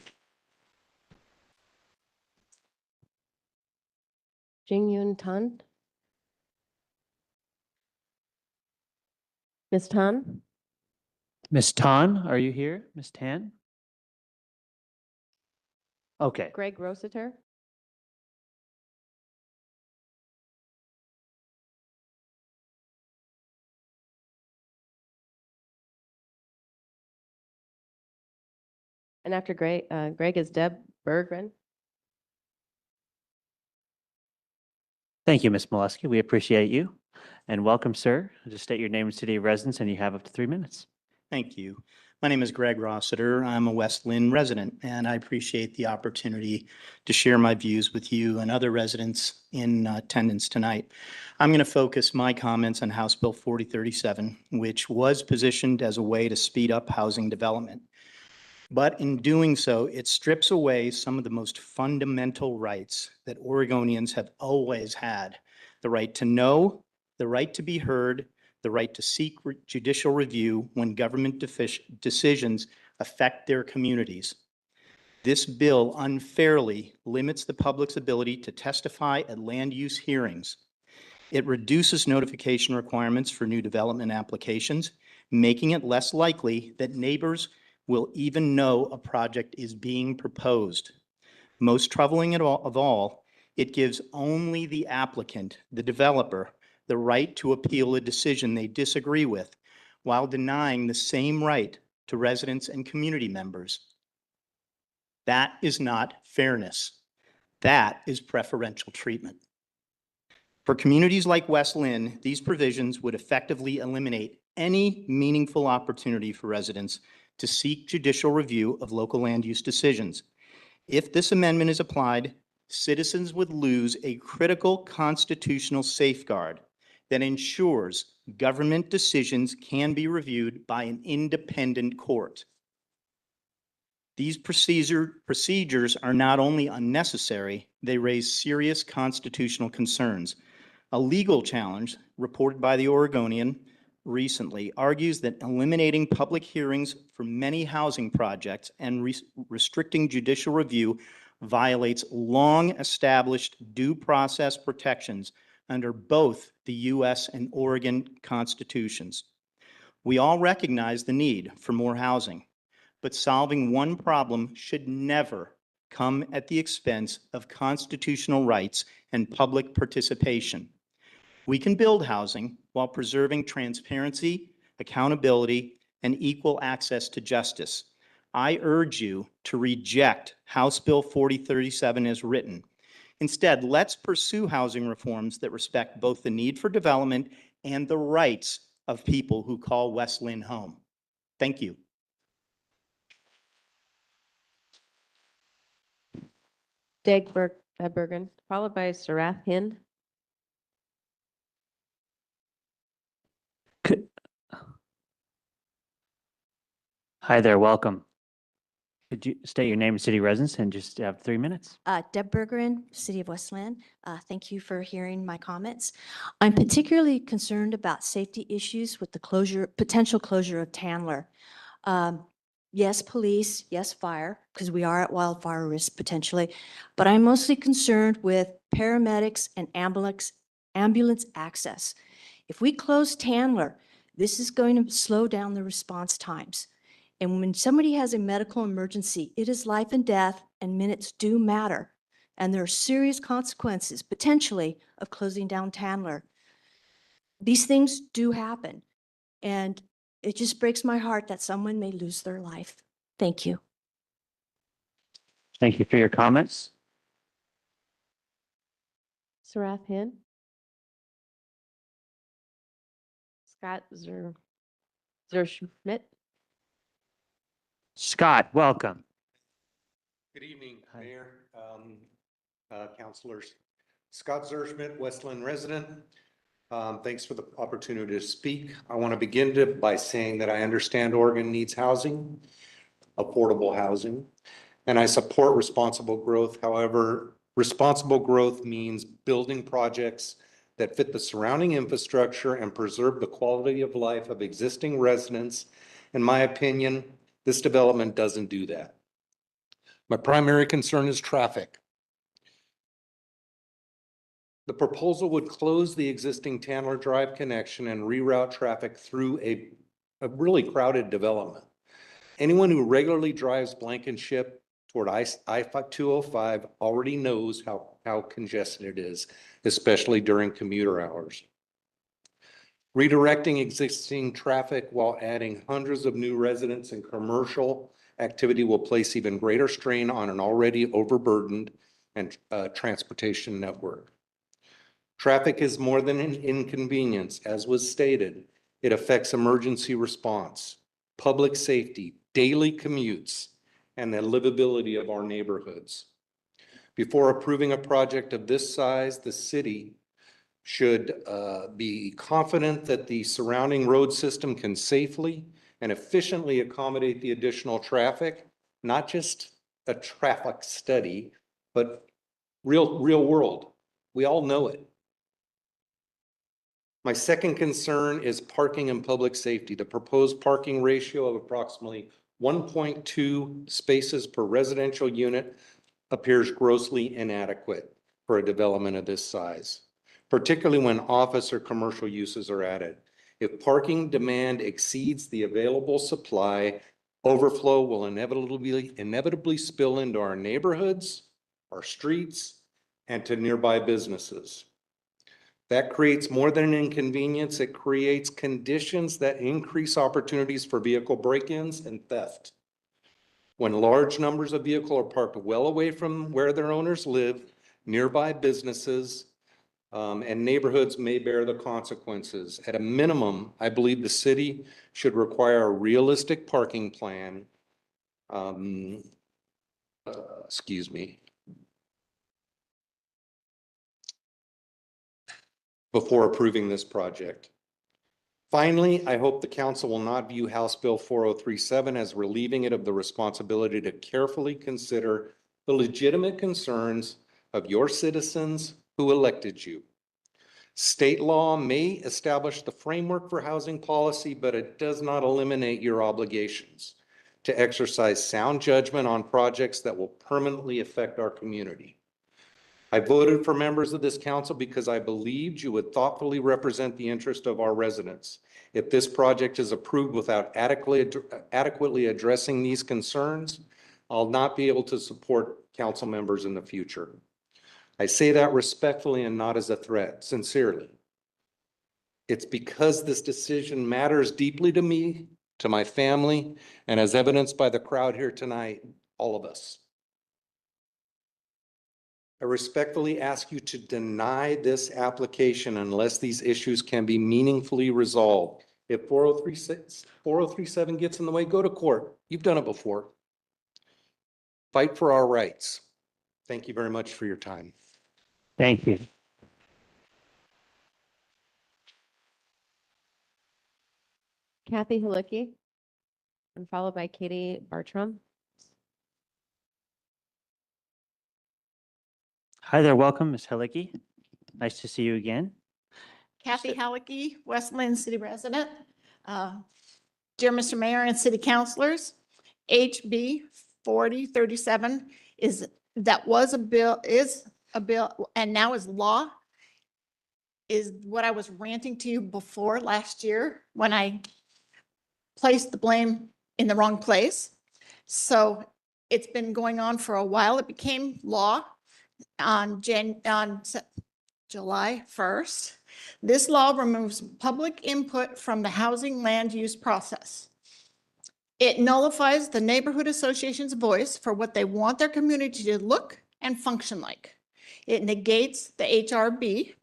Jing-Yun Tan. Ms. Tan? Ms. Tan, are you here? Ms. Tan? Okay. Greg Rossiter? And after Greg is Deb Bergren. Thank you, Ms. Molesky. We appreciate you. And welcome, sir. Just state your name and city of residence, and you have up to 3 minutes. Thank you. My name is Greg Rossiter. I'm a West Lynn resident, and I appreciate the opportunity to share my views with you and other residents in attendance tonight. I'm going to focus my comments on House Bill 4037, which was positioned as a way to speed up housing development. But in doing so, it strips away some of the most fundamental rights that Oregonians have always had: the right to know, the right to be heard, the right to seek judicial review when government decisions affect their communities. This bill unfairly limits the public's ability to testify at land use hearings. It reduces notification requirements for new development applications, making it less likely that neighbors will even know a project is being proposed. Most troubling of all, it gives only the applicant, the developer, the right to appeal a decision they disagree with, while denying the same right to residents and community members. That is not fairness. That is preferential treatment. For communities like West Lynn, these provisions would effectively eliminate any meaningful opportunity for residents to seek judicial review of local land use decisions. If this amendment is applied, citizens would lose a critical constitutional safeguard that ensures government decisions can be reviewed by an independent court. These procedures are not only unnecessary, they raise serious constitutional concerns. A legal challenge reported by the Oregonian recently argues that eliminating public hearings for many housing projects and restricting judicial review violates long-established due process protections under both the U.S. and Oregon constitutions. We all recognize the need for more housing, but solving one problem should never come at the expense of constitutional rights and public participation. We can build housing while preserving transparency, accountability, and equal access to justice. I urge you to reject House Bill 4037 as written. Instead, let's pursue housing reforms that respect both the need for development and the rights of people who call West Lynn home. Thank you. Deb Bergen, followed by Sarath Hind. Hi there, welcome. Could you state your name and city residence and just have 3 minutes? Deb Bergeron, City of West Lynn. Thank you for hearing my comments. I'm particularly concerned about safety issues with the potential closure of Tandler. Yes, police, yes, fire, because we are at wildfire risk potentially, but I'm mostly concerned with paramedics and ambulance access. If we close Tandler, this is going to slow down the response times. And when somebody has a medical emergency, it is life and death, and minutes do matter. And there are serious consequences, potentially, of closing down Tandler. These things do happen. And it just breaks my heart that someone may lose their life. Thank you. Thank you for your comments. Sarath Hin. Scott Zerschmidt. Scott, welcome. Good evening, Mayor, councilors. Scott Zerschmidt, Westland resident. Thanks for the opportunity to speak. I want to begin by saying that I understand Oregon needs housing, affordable housing, and I support responsible growth. However, responsible growth means building projects that fit the surrounding infrastructure and preserve the quality of life of existing residents. In my opinion, this development doesn't do that. My primary concern is traffic. The proposal would close the existing Tandler Drive connection and reroute traffic through a really crowded development. Anyone who regularly drives Blankenship toward I-205 already knows how congested it is, especially during commuter hours. Redirecting existing traffic while adding hundreds of new residents and commercial activity will place even greater strain on an already overburdened and transportation network. Traffic is more than an inconvenience, as was stated. It affects emergency response, public safety, daily commutes, and the livability of our neighborhoods. Before approving a project of this size, the city should be confident that the surrounding road system can safely and efficiently accommodate the additional traffic, not just a traffic study, but real world. We all know it. My second concern is parking and public safety. The proposed parking ratio of approximately 1.2 spaces per residential unit appears grossly inadequate for a development of this size, particularly when office or commercial uses are added. If parking demand exceeds the available supply, overflow will inevitably spill into our neighborhoods, our streets, and to nearby businesses. That creates more than an inconvenience. It creates conditions that increase opportunities for vehicle break-ins and theft. When large numbers of vehicles are parked well away from where their owners live, nearby businesses and neighborhoods may bear the consequences. At a minimum, I believe the city should require a realistic parking plan. Before approving this project. Finally, I hope the council will not view House Bill 4037 as relieving it of the responsibility to carefully consider the legitimate concerns of your citizens who elected you. State law may establish the framework for housing policy, but it does not eliminate your obligations to exercise sound judgment on projects that will permanently affect our community. I voted for members of this council because I believed you would thoughtfully represent the interest of our residents. If this project is approved without adequately addressing these concerns, I'll not be able to support council members in the future. I say that respectfully and not as a threat, sincerely. It's because this decision matters deeply to me, to my family, and as evidenced by the crowd here tonight, all of us. I respectfully ask you to deny this application unless these issues can be meaningfully resolved. If 4037 gets in the way, go to court. You've done it before. Fight for our rights. Thank you very much for your time. Thank you. Kathy Halicki, and followed by Katie Bartram. Hi there, welcome, Ms. Halicki. Nice to see you again. Kathy Halicki, West Lynn City resident. Dear Mr. Mayor and city councilors, HB 4037 is a bill and now is law, is what I was ranting to you before last year when I placed the blame in the wrong place. So it's been going on for a while. It became law on July 1st. This law removes public input from the housing land use process. It nullifies the neighborhood association's voice for what they want their community to look and function like. It negates the HRB,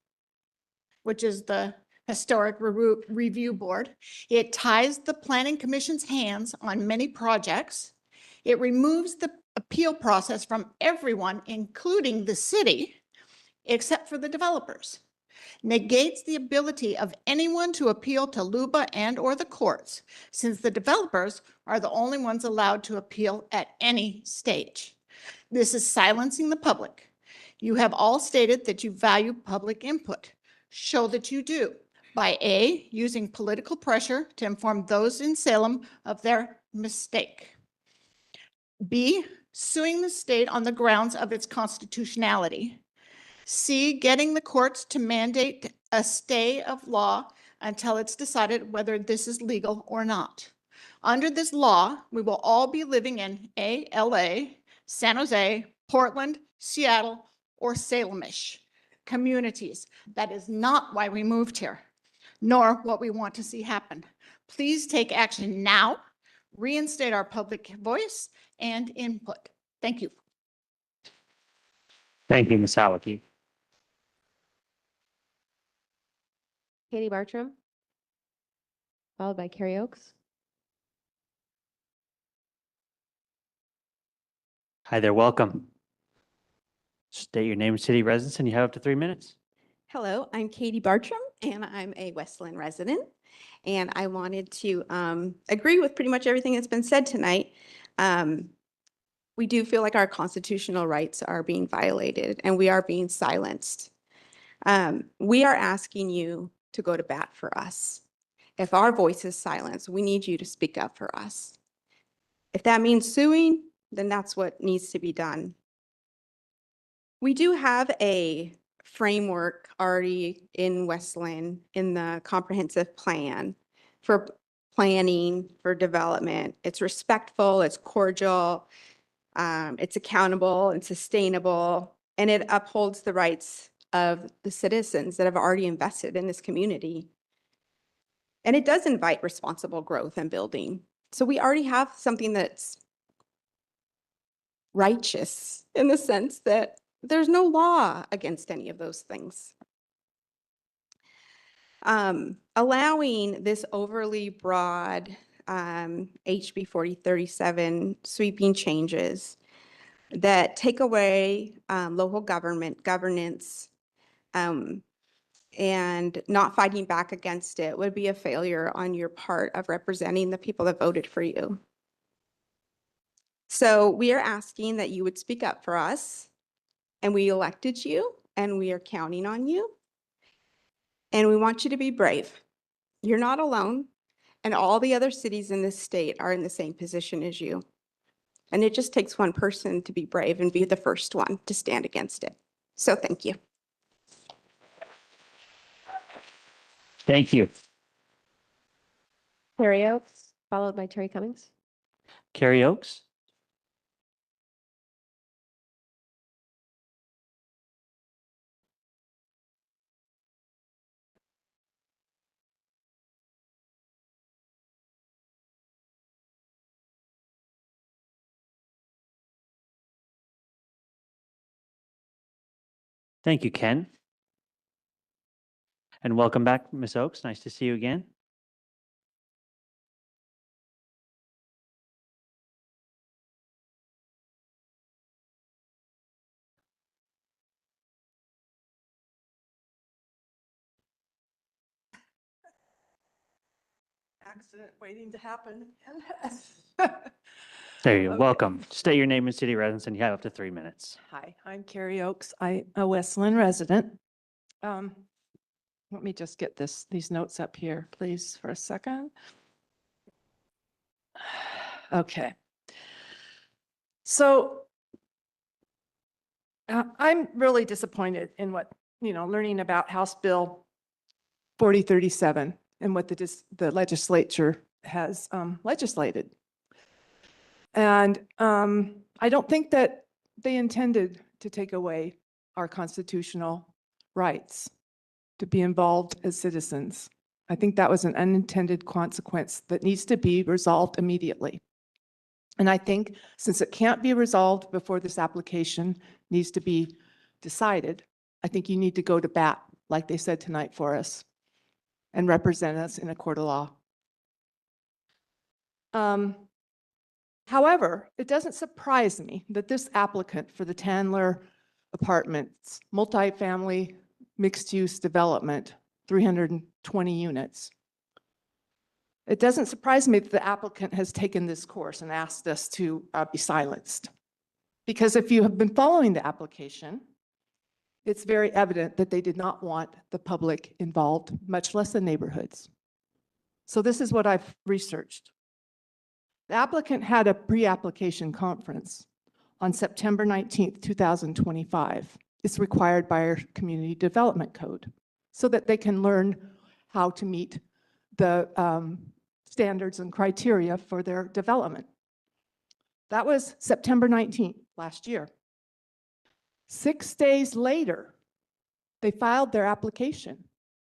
which is the Historic Review Board. It ties the Planning Commission's hands on many projects. It removes the appeal process from everyone, including the city, except for the developers. Negates the ability of anyone to appeal to LUBA and/or the courts, since the developers are the only ones allowed to appeal at any stage. This is silencing the public. You have all stated that you value public input. Show that you do by A, using political pressure to inform those in Salem of their mistake. B, suing the state on the grounds of its constitutionality. C, getting the courts to mandate a stay of law until it's decided whether this is legal or not. Under this law, we will all be living in LA, San Jose, Portland, Seattle, or Salem-ish communities. That is not why we moved here, nor what we want to see happen. Please take action now, reinstate our public voice and input. Thank you. Thank you, Ms. Hallecky. Katie Bartram, followed by Carrie Oakes. Hi there, welcome. State your name, city residence, and you have up to 3 minutes. Hello, I'm Katie Bartram, and I'm a West Lynn resident. And I wanted to agree with pretty much everything that's been said tonight. We do feel like our constitutional rights are being violated, and we are being silenced. We are asking you to go to bat for us. If our voice is silenced, we need you to speak up for us. If that means suing, then that's what needs to be done. We do have a framework already in West Lynn in the comprehensive plan for planning, for development. It's respectful, it's cordial, it's accountable and sustainable, and it upholds the rights of the citizens that have already invested in this community. And it does invite responsible growth and building. So we already have something that's righteous in the sense that there's no law against any of those things. Allowing this overly broad HB 4037 sweeping changes that take away local government governance and not fighting back against it would be a failure on your part of representing the people that voted for you. So we are asking that you would speak up for us, and we elected you, and we are counting on you. And we want you to be brave. You're not alone, and all the other cities in this state are in the same position as you. And it just takes one person to be brave and be the first one to stand against it. So thank you. Thank you. Carrie Oakes, followed by Terry Cummings. Carrie Oakes? Thank you, Ken. And welcome back, Ms. Oakes. Nice to see you again. Accident waiting to happen. There you go. Okay. Welcome. State your name and city residence, and you have up to 3 minutes. Hi, I'm Carrie Oakes. I'm a West Lynn resident. Let me just get these notes up here, please, for a second. Okay. So I'm really disappointed in learning about House Bill 4037 and what the legislature has legislated. And I don't think that they intended to take away our constitutional rights to be involved as citizens. I think that was an unintended consequence that needs to be resolved immediately. And I think since it can't be resolved before this application needs to be decided, I think you need to go to bat, like they said tonight, for us and represent us in a court of law. However, it doesn't surprise me that this applicant for the Tandler Apartments multifamily mixed-use development, 320 units. It doesn't surprise me that the applicant has taken this course and asked us to be silenced. Because if you have been following the application, it's very evident that they did not want the public involved, much less the neighborhoods. So this is what I've researched. The applicant had a pre-application conference on September 19th, 2025. It's required by our Community Development Code so that they can learn how to meet the standards and criteria for their development. That was September 19th last year. 6 days later, they filed their application.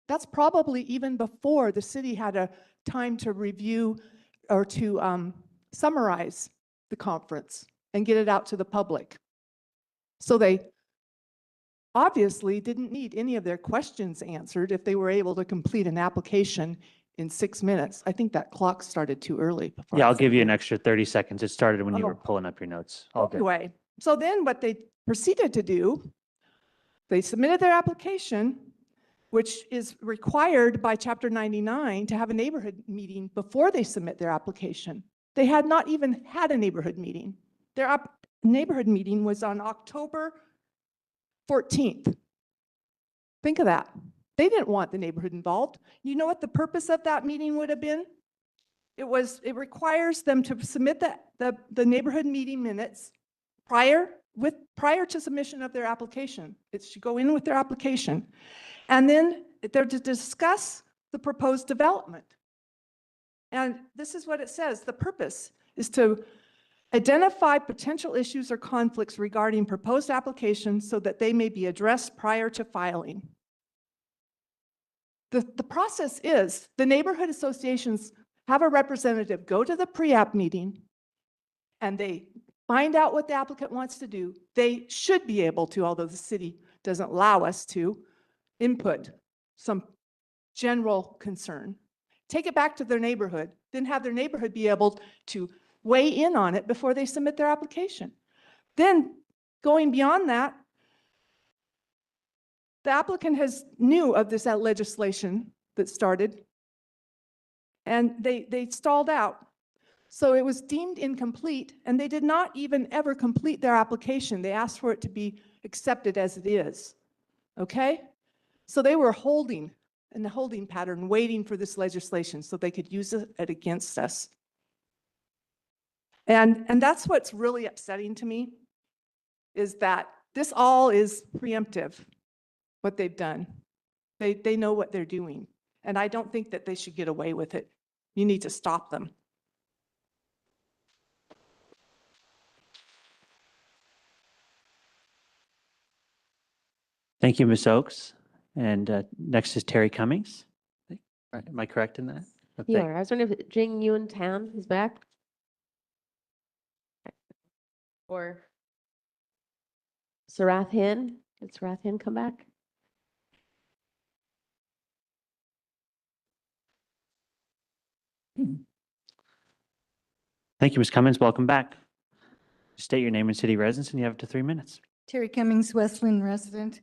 That's probably even before the city had a time to review or to summarize the conference and get it out to the public. So they obviously didn't need any of their questions answered if they were able to complete an application in 6 minutes. I think that clock started too early. Before Yeah, I I'll give you an said extra 30 seconds. It started when you Oh. were pulling up your notes. All good. anyway, so then what they proceeded to do, they submitted their application, which is required by Chapter 99 to have a neighborhood meeting before they submit their application. They had not even had a neighborhood meeting. Their neighborhood meeting was on October 14th. Think of that. They didn't want the neighborhood involved. You know what the purpose of that meeting would have been? It requires them to submit the neighborhood meeting minutes prior to submission of their application. It should go in with their application. And then they're to discuss the proposed development. And this is what it says. The purpose is to identify potential issues or conflicts regarding proposed applications so that they may be addressed prior to filing. The process is the neighborhood associations have a representative go to the pre-app meeting and they find out what the applicant wants to do. They should be able to, although the city doesn't allow us to, input some general concern, take it back to their neighborhood, then have their neighborhood be able to weigh in on it before they submit their application. Then going beyond that, the applicant knew of this legislation that started and they stalled out. So it was deemed incomplete and they did not even ever complete their application. They asked for it to be accepted as it is, okay? So they were holding in the holding pattern, waiting for this legislation so they could use it against us. And that's what's really upsetting to me, is that this all is preemptive, what they've done. They know what they're doing. And I don't think that they should get away with it. You need to stop them. Thank you, Ms. Oakes. And next is Terry Cummings. Am I correct in that? You are. I was wondering if Jing Yuen Tan is back. Or Sarath Hin. Did Sarath Hin come back? Thank you, Ms. Cummings. Welcome back. State your name and city residence, and you have up to 3 minutes. Terry Cummings, West Lynn resident.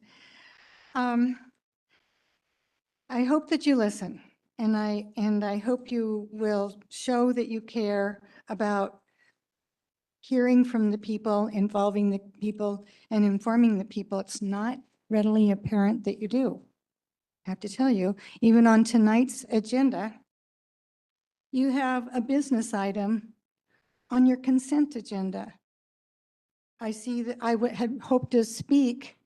I hope that you listen, and I hope you will show that you care about hearing from the people, involving the people, and informing the people. It's not readily apparent that you do. I have to tell you, even on tonight's agenda, you have a business item on your consent agenda. I see that I had hoped to speak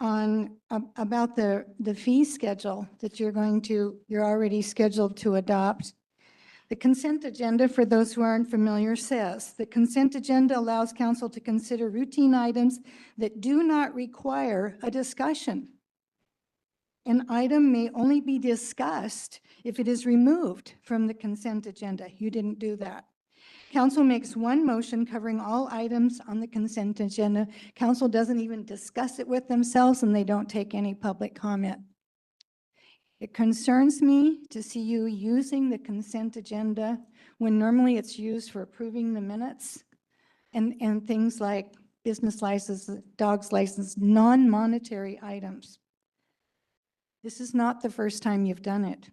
on about the fee schedule that you're already scheduled to adopt. The consent agenda, for those who aren't familiar, says the consent agenda allows council to consider routine items that do not require a discussion. an item may only be discussed if it is removed from the consent agenda. You didn't do that. Council makes one motion covering all items on the consent agenda. Council doesn't even discuss it with themselves, and they don't take any public comment. It concerns me to see you using the consent agenda when normally it's used for approving the minutes and things like business licenses, dog's license, non-monetary items. This is not the first time you've done it,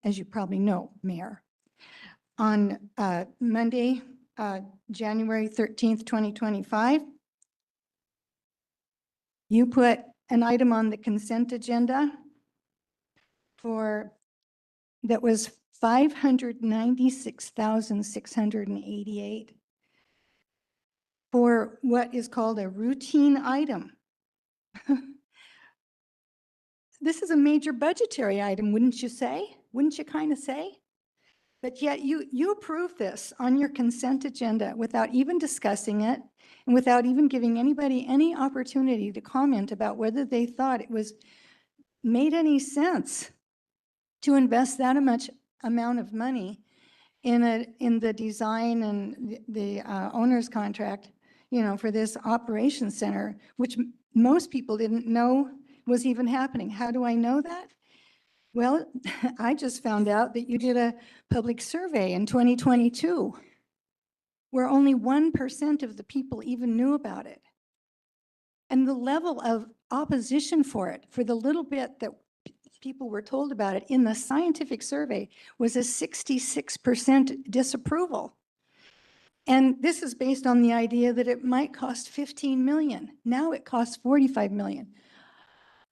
as you probably know, Mayor. On Monday, January 13th, 2025, you put an item on the consent agenda that was $596,688 for what is called a routine item. This is a major budgetary item, wouldn't you say? Wouldn't you kind of say? But yet you approved this on your consent agenda without even discussing it and without even giving anybody any opportunity to comment about whether they thought it made any sense to invest that much amount of money in the design and the owner's contract, for this operations center, which most people didn't know was even happening. How do I know that? Well, I just found out that you did a public survey in 2022 where only 1% of the people even knew about it. And the level of opposition for it, for the little bit that people were told about it in the scientific survey, was a 66% disapproval. And this is based on the idea that it might cost 15 million. Now it costs 45 million.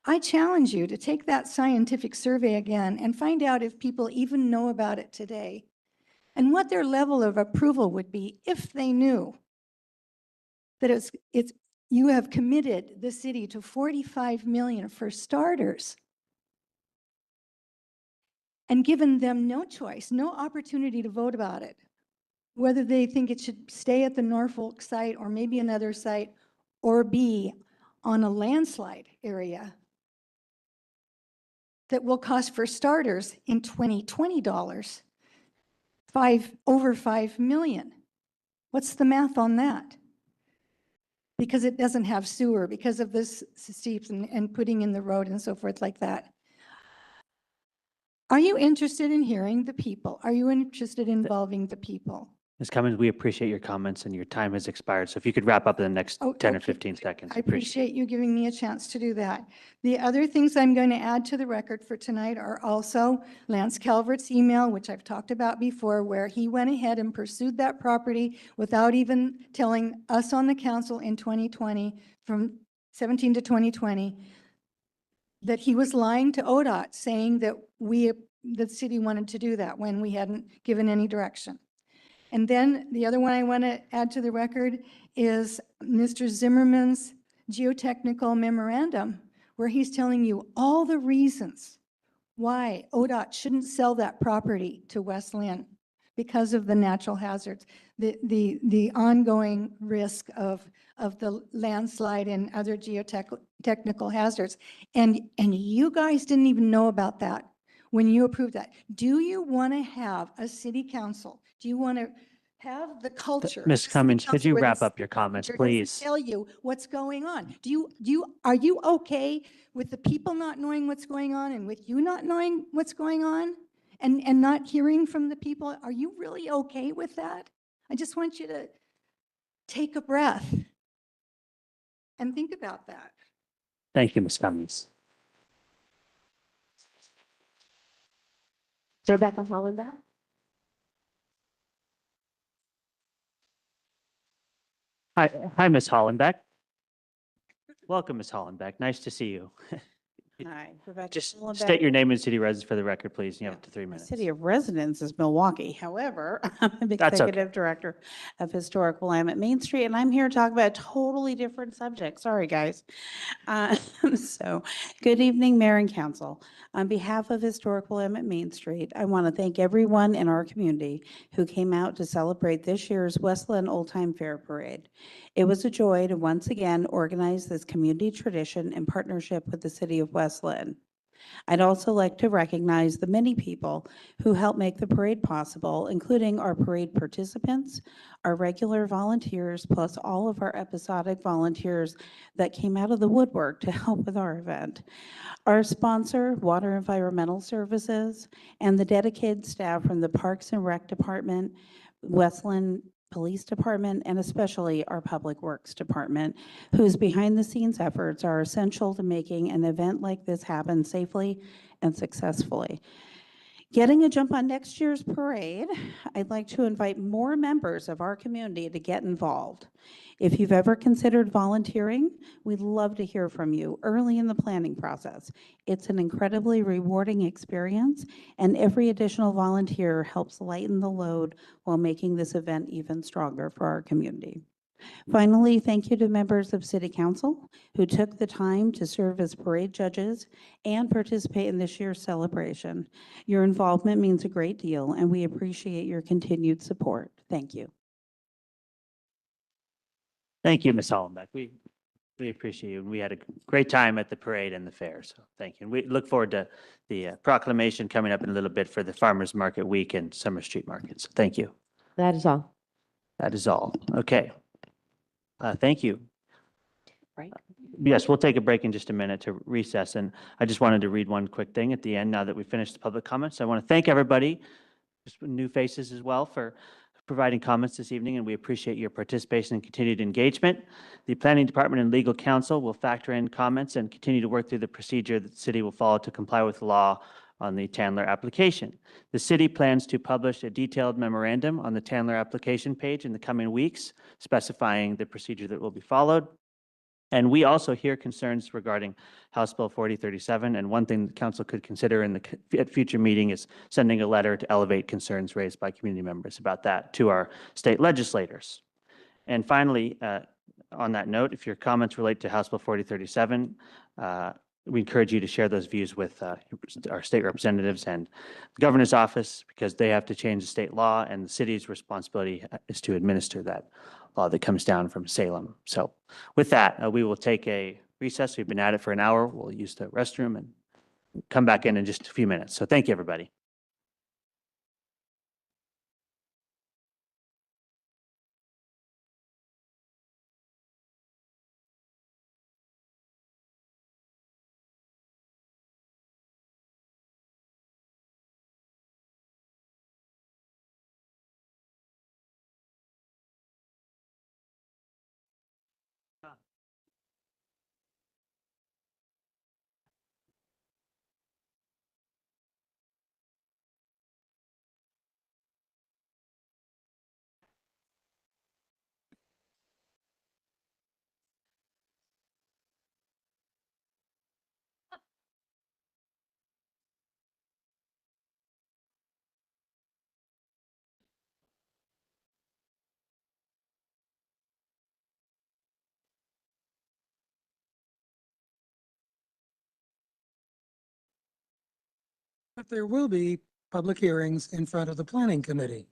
I challenge you to take that scientific survey again and find out if people even know about it today and what their level of approval would be if they knew that you have committed the city to 45 million for starters and given them no choice, no opportunity to vote about it, whether they think it should stay at the Norfolk site or maybe another site or be on a landslide area that will cost, for starters, in 2020 dollars, over 5 million. What's the math on that? Because it doesn't have sewer, because of this steeps and putting in the road and so forth like that. Are you interested in hearing the people? Are you interested in involving the people? Ms. Cummins, we appreciate your comments and your time has expired. So if you could wrap up in the next 10 or 15 seconds. I appreciate you giving me a chance to do that. The other things I'm going to add to the record for tonight are also Lance Calvert's email, which I've talked about before, where he went ahead and pursued that property without even telling us on the council in 2020, from 17 to 2020, that he was lying to ODOT, saying that the city wanted to do that when we hadn't given any direction. And then the other one I want to add to the record is Mr. Zimmerman's geotechnical memorandum, where he's telling you all the reasons why ODOT shouldn't sell that property to West Lynn because of the natural hazards, the ongoing risk of the landslide and other geotechnical hazards. And you guys didn't even know about that when you approved that. Do you want to have a city council? Do you want to have the culture? Ms. Cummins, could you wrap up your comments, please? Tell you what's going on. Are you okay with the people not knowing what's going on and with you not knowing what's going on and not hearing from the people? Are you really okay with that? I just want you to take a breath and think about that. Thank you, Ms. Cummins. Rebecca Hollenbeck? Hi, Ms. Hollenbeck. Welcome, Ms. Hollenbeck. Nice to see you. Hi, Rebecca. Just Hollenbeck. state your name and city residence for the record, please. You have up to 3 My minutes. city of residence is Milwaukee. However, I'm the That's okay. executive director of Historic Willamette Main Street, and I'm here to talk about a totally different subject. Sorry, guys. So, good evening, Mayor and Council. On behalf of Historic Willamette Main Street, I want to thank everyone in our community who came out to celebrate this year's West Lynn Old Time Fair Parade. It was a joy to once again organize this community tradition in partnership with the City of West Lynn. I'd also like to recognize the many people who helped make the parade possible, including our parade participants, our regular volunteers, plus all of our episodic volunteers that came out of the woodwork to help with our event. Our sponsor, Water Environmental Services, and the dedicated staff from the Parks and Rec Department, West Lynn Police Department, and especially our Public Works Department, whose behind-the-scenes efforts are essential to making an event like this happen safely and successfully. Getting a jump on next year's parade, I'd like to invite more members of our community to get involved. If you've ever considered volunteering, we'd love to hear from you early in the planning process. It's an incredibly rewarding experience, and every additional volunteer helps lighten the load while making this event even stronger for our community. Finally, thank you to members of City Council who took the time to serve as parade judges and participate in this year's celebration. Your involvement means a great deal, and we appreciate your continued support. Thank you. Thank you, Ms. Hollenbeck. We appreciate you. And we had a great time at the parade and the fair. So thank you. And we look forward to the proclamation coming up in a little bit for the Farmers Market Week and Summer Street Market. So thank you. That is all. That is all. Okay. Thank you. Right. Yes, we'll take a break in just a minute to recess. And I just wanted to read one quick thing at the end now that we've finished the public comments. I want to thank everybody, just new faces as well, for providing comments this evening, and we appreciate your participation and continued engagement. The Planning Department and Legal Counsel will factor in comments and continue to work through the procedure that the city will follow to comply with the law on the Tandler application. The city plans to publish a detailed memorandum on the Tandler application page in the coming weeks, specifying the procedure that will be followed. And we also hear concerns regarding House Bill 4037. And one thing the council could consider at future meeting is sending a letter to elevate concerns raised by community members about that to our state legislators. And finally, on that note, if your comments relate to House Bill 4037, we encourage you to share those views with our state representatives and the governor's office, because they have to change the state law, and the city's responsibility is to administer that law that comes down from Salem. So with that, we will take a recess. We've been at it for an hour. We'll use the restroom and come back in just a few minutes. So thank you, everybody. But there will be public hearings in front of the planning committee.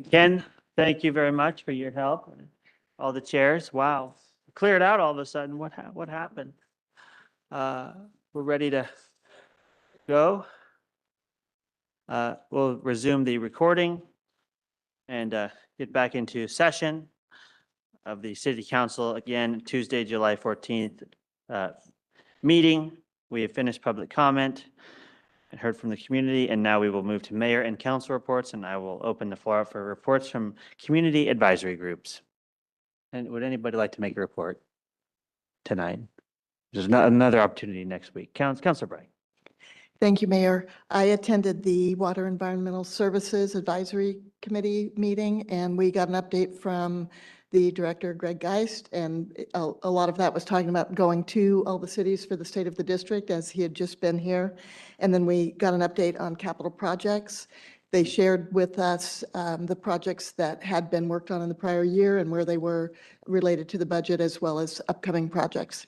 Ken, thank you very much for your help. All the chairs, wow, cleared out all of a sudden. What happened? We're ready to go. We'll resume the recording and get back into session of the City Council again, Tuesday, July 14th meeting. We have finished public comment and heard from the community, and now we will move to mayor and council reports, and I will open the floor up for reports from community advisory groups. And would anybody like to make a report tonight? There's another opportunity next week. Councilor Bright. Thank you, Mayor. I attended the Water Environmental Services Advisory Committee meeting, and we got an update from the director, Greg Geist, and a lot of that was talking about going to all the cities for the state of the district, as he had just been here. And then we got an update on capital projects. They shared with us the projects that had been worked on in the prior year and where they were related to the budget, as well as upcoming projects.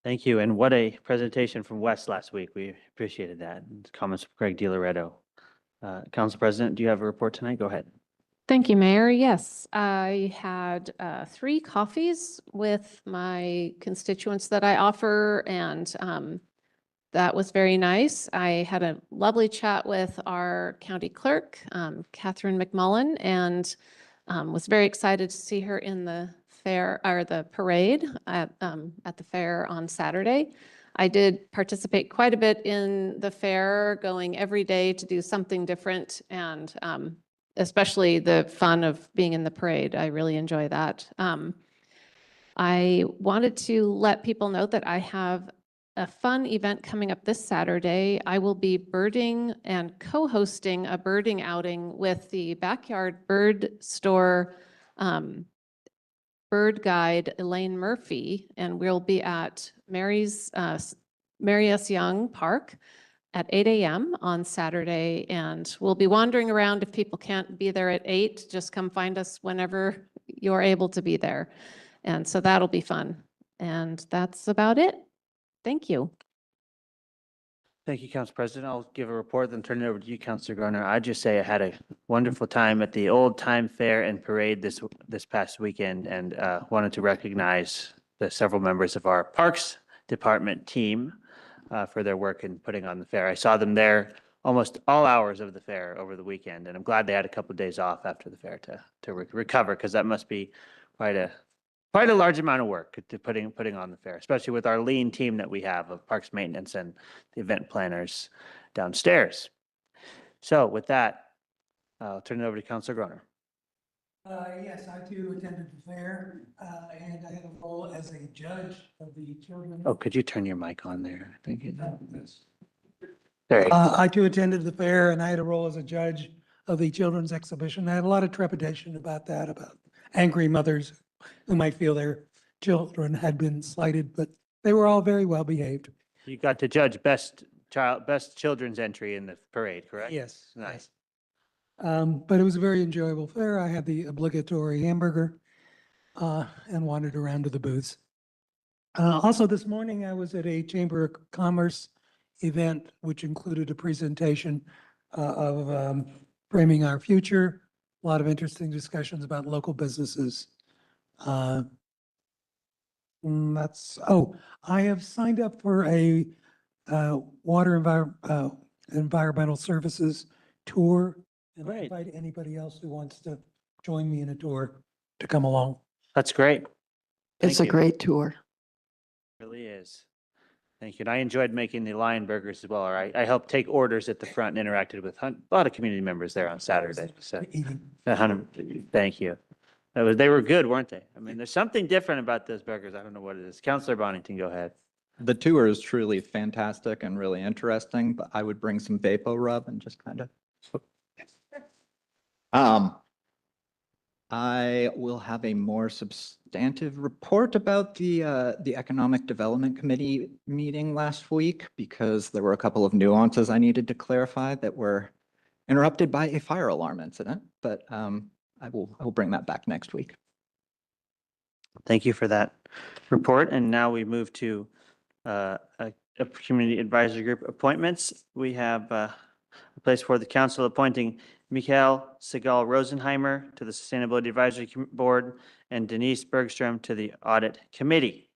Thank you. And what a presentation from Wes last week. We appreciated that. And comments from Greg DiLoretto. Council President, do you have a report tonight? Go ahead. Thank you, Mayor. Yes, I had 3 coffees with my constituents that I offer, and that was very nice. I had a lovely chat with our county clerk, Catherine McMullen, and was very excited to see her in the fair or the parade at the fair on Saturday. I did participate quite a bit in the fair, going every day to do something different, and especially the fun of being in the parade. I really enjoy that. I wanted to let people know that I have a fun event coming up this Saturday. I will be birding and co-hosting a birding outing with the Backyard Bird Store bird guide, Elaine Murphy, and we'll be at Mary S. Young Park at 8 a.m. on Saturday, and we'll be wandering around. If people can't be there at 8, just come find us whenever you're able to be there. And so that'll be fun. And that's about it. Thank you. Thank you, Council President. I'll give a report, then turn it over to you, Councilor Garner. I just say I had a wonderful time at the Old Time Fair and Parade this past weekend, and wanted to recognize the several members of our Parks Department team for their work in putting on the fair. I saw them there almost all hours of the fair over the weekend, and I'm glad they had a couple of days off after the fair to recover, because that must be quite a large amount of work to putting on the fair, especially with our lean team that we have of parks maintenance and the event planners downstairs. So with that, I'll turn it over to Councilor Groner. Yes, I too attended the fair, and I had a role as a judge of the children. Oh, could you turn your mic on there? Thank you. There you go. I too attended the fair, and I had a role as a judge of the children's exhibition. I had a lot of trepidation about that, about angry mothers who might feel their children had been slighted, but they were all very well behaved. You got to judge best children's entry in the parade, correct? Yes. Nice. But it was a very enjoyable fair. I had the obligatory hamburger and wandered around to the booths. Also this morning, I was at a Chamber of Commerce event, which included a presentation of framing our future, a lot of interesting discussions about local businesses. I have signed up for a water environmental services tour. And I invite anybody else who wants to join me in a tour to come along. That's great. It's a great tour. It really is. Thank you. And I enjoyed making the lion burgers as well. I helped take orders at the front and interacted with a lot of community members there on Saturday. So thank you. They were good, weren't they? I mean, there's something different about those burgers. I don't know what it is. Councilor Bonington, go ahead. The tour is truly fantastic and really interesting, but I would bring some VapoRub and just kind of. I will have a more substantive report about the Economic Development Committee meeting last week, because there were a couple of nuances I needed to clarify that were interrupted by a fire alarm incident, but I will bring that back next week. Thank you for that report. And now we move to a community advisory group appointments. We have a place for the council appointing Mikhail Segal Rosenheimer to the Sustainability Advisory Board, and Denise Bergstrom to the Audit Committee.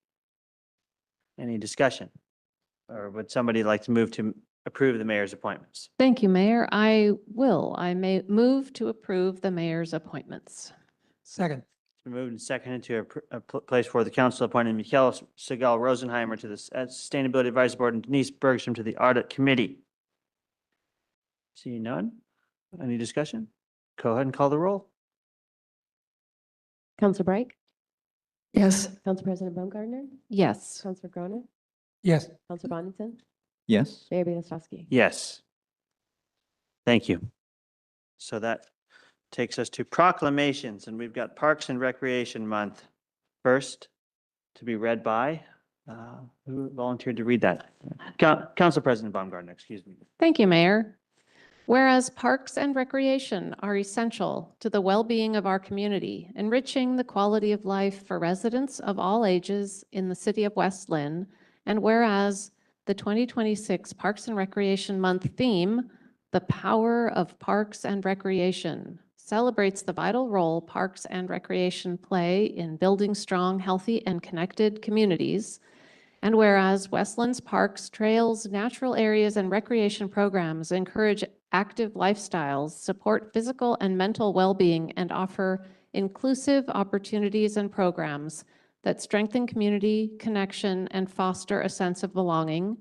Any discussion? Or would somebody like to move to approve the mayor's appointments? Thank you, Mayor. I will. I may move to approve the mayor's appointments. Second. It's been moved and seconded to place for the council appointing Mikhail Segal Rosenheimer to the Sustainability Advisory Board and Denise Bergstrom to the Audit Committee. See none? Any discussion? Go ahead and call the roll. Counselor Bright, Yes. Council President Baumgartner, Yes. Counselor Groner, Yes. Counselor Bonington, Yes. Mayor Bielostowski. Yes. Thank you. So that takes us to proclamations, and we've got Parks and Recreation Month first to be read by, who volunteered to read that? Council President Baumgartner, excuse me. Thank you, Mayor. Whereas parks and recreation are essential to the well-being of our community, enriching the quality of life for residents of all ages in the city of West Lynn, and whereas the 2026 Parks and Recreation Month theme, The Power of Parks and Recreation, celebrates the vital role parks and recreation play in building strong, healthy, and connected communities. And whereas West Lynn's parks, trails, natural areas, and recreation programs encourage active lifestyles, support physical and mental well-being, and offer inclusive opportunities and programs that strengthen community connection and foster a sense of belonging.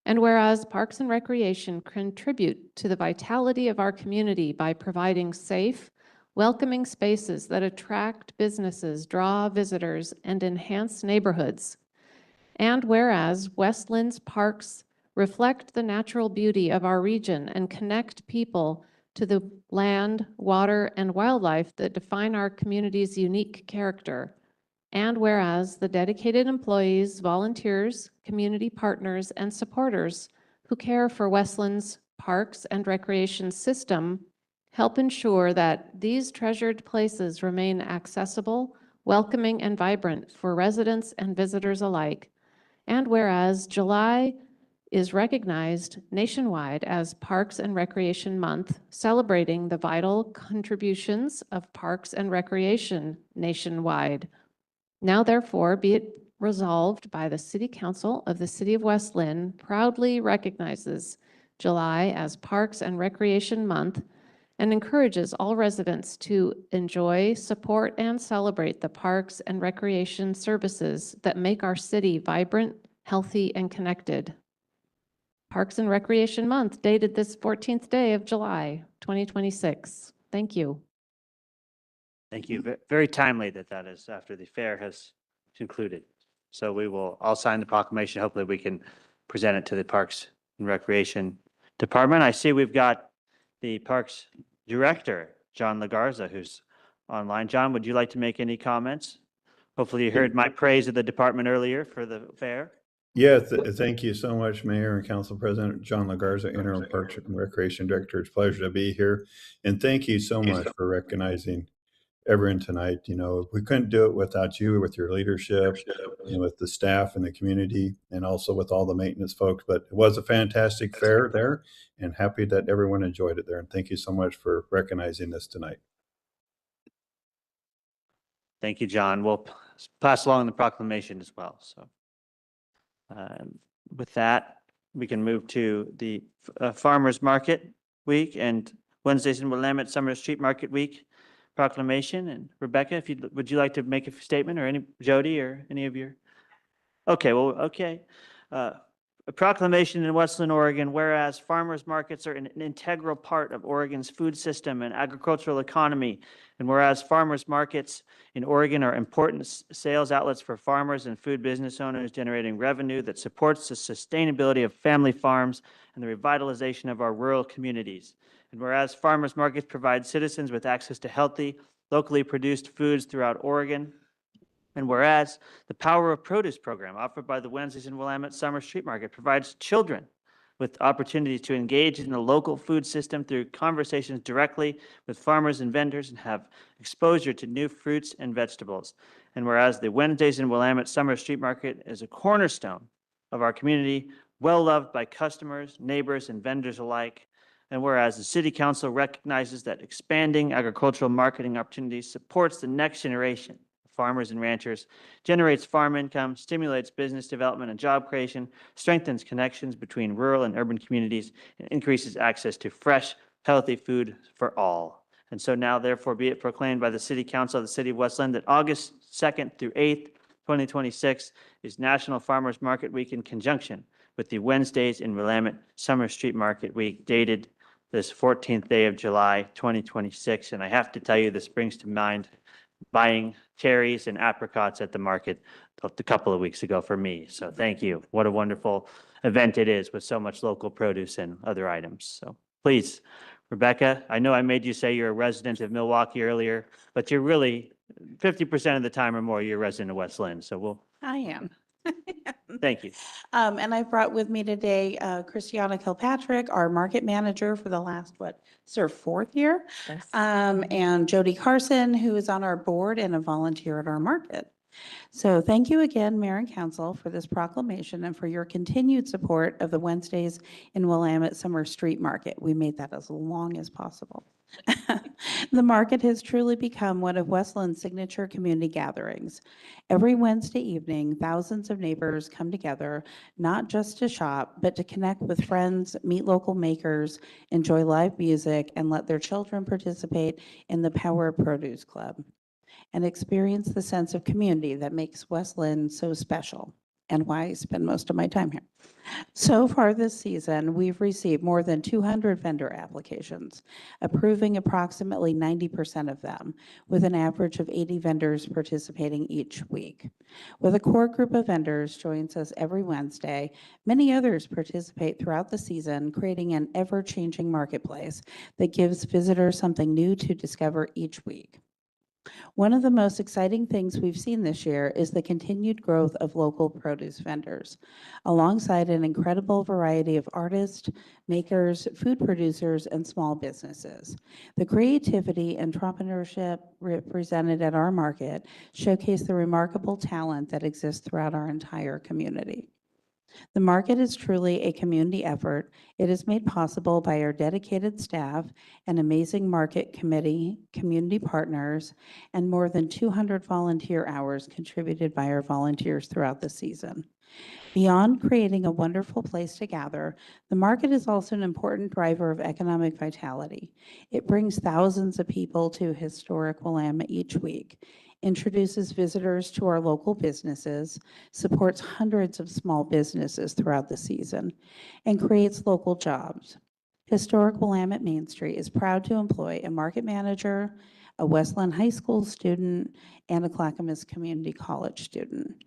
And whereas parks and recreation contribute to the vitality of our community by providing safe, welcoming spaces that attract businesses, draw visitors, and enhance neighborhoods. And whereas West Lynn's parks reflect the natural beauty of our region and connect people to the land, water, and wildlife that define our community's unique character. And whereas the dedicated employees, volunteers, community partners, and supporters who care for West Lynn's parks and recreation system help ensure that these treasured places remain accessible, welcoming, and vibrant for residents and visitors alike. And whereas July is recognized nationwide as Parks and Recreation Month, celebrating the vital contributions of parks and recreation nationwide. Now therefore be it resolved by the City Council of the City of West Lynn proudly recognizes July as Parks and Recreation Month and encourages all residents to enjoy, support, and celebrate the parks and recreation services that make our city vibrant, healthy, and connected. Parks and Recreation Month, dated this 14th day of July, 2026. Thank you. Thank you. Very timely that is after the fair has concluded. So I'll sign the proclamation. Hopefully we can present it to the Parks and Recreation Department. I see we've got the Parks Director, John Lagarza, who's online. John, would you like to make any comments? Hopefully you heard my praise of the department earlier for the fair. Yeah, thank you so much, Mayor and Council President John Lagarza, Interim Parks and Recreation Director. It's a pleasure to be here. And thank you so much for recognizing everyone tonight. You know, we couldn't do it without you, with your leadership, and with the staff and the community, and also with all the maintenance folks. But it was a fantastic fair there, and happy that everyone enjoyed it there. And thank you so much for recognizing this tonight. Thank you, John. We'll pass along the proclamation as well. So with that, we can move to the Farmers Market Week and Wednesdays in Willamette Summer Street Market Week proclamation. And Rebecca, would you like to make a statement, or Jody or any of your? Okay, well, okay. A proclamation in West Lynn, Oregon, whereas farmers markets are an integral part of Oregon's food system and agricultural economy, and whereas farmers markets in Oregon are important sales outlets for farmers and food business owners, generating revenue that supports the sustainability of family farms and the revitalization of our rural communities. And whereas farmers markets provide citizens with access to healthy, locally produced foods throughout Oregon, and whereas the Power of Produce program offered by the Wednesdays in Willamette Summer Street Market provides children with opportunities to engage in the local food system through conversations directly with farmers and vendors and have exposure to new fruits and vegetables. And whereas the Wednesdays in Willamette Summer Street Market is a cornerstone of our community, well loved by customers, neighbors, and vendors alike. And whereas the City Council recognizes that expanding agricultural marketing opportunities supports the next generation of farmers and ranchers, generates farm income, stimulates business development and job creation, strengthens connections between rural and urban communities, and increases access to fresh, healthy food for all. And so now therefore be it proclaimed by the City Council of the City of Westland that August 2nd through 8th, 2026 is National Farmers Market Week in conjunction with the Wednesdays in Willamette Summer Street Market Week dated this 14th day of July, 2026. And I have to tell you, this brings to mind buying cherries and apricots at the market a couple of weeks ago for me. So thank you. What a wonderful event it is with so much local produce and other items. So please, Rebecca, I know I made you say you're a resident of Milwaukee earlier, but you're really 50% of the time or more, you're a resident of West Lynn. So we'll, I am. thank you. And I brought with me today Christiana Kilpatrick, our market manager for the last, it's her 4th year. And Jody Carson, who is on our board and a volunteer at our market. So thank you again, Mayor and Council, for this proclamation and for your continued support of the Wednesdays in Willamette Summer Street Market. We made that as long as possible. The market has truly become one of Westland's signature community gatherings. Every Wednesday evening, thousands of neighbors come together, not just to shop, but to connect with friends, meet local makers, enjoy live music, and let their children participate in the Power of Produce Club and experience the sense of community that makes Westland so special and why I spend most of my time here. So far this season, we've received more than 200 vendor applications, approving approximately 90% of them, with an average of 80 vendors participating each week. With a core group of vendors joins us every Wednesday, many others participate throughout the season, creating an ever-changing marketplace that gives visitors something new to discover each week. One of the most exciting things we've seen this year is the continued growth of local produce vendors, alongside an incredible variety of artists, makers, food producers, and small businesses. The creativity and entrepreneurship represented at our market showcase the remarkable talent that exists throughout our entire community. The market is truly a community effort. It is made possible by our dedicated staff, an amazing market committee, community partners, and more than 200 volunteer hours contributed by our volunteers throughout the season. Beyond creating a wonderful place to gather, the market is also an important driver of economic vitality. It brings thousands of people to historic Willamette each week, introduces visitors to our local businesses, supports hundreds of small businesses throughout the season, and creates local jobs. Historic Willamette Main Street is proud to employ a market manager, a Westland High School student, and a Clackamas Community College student,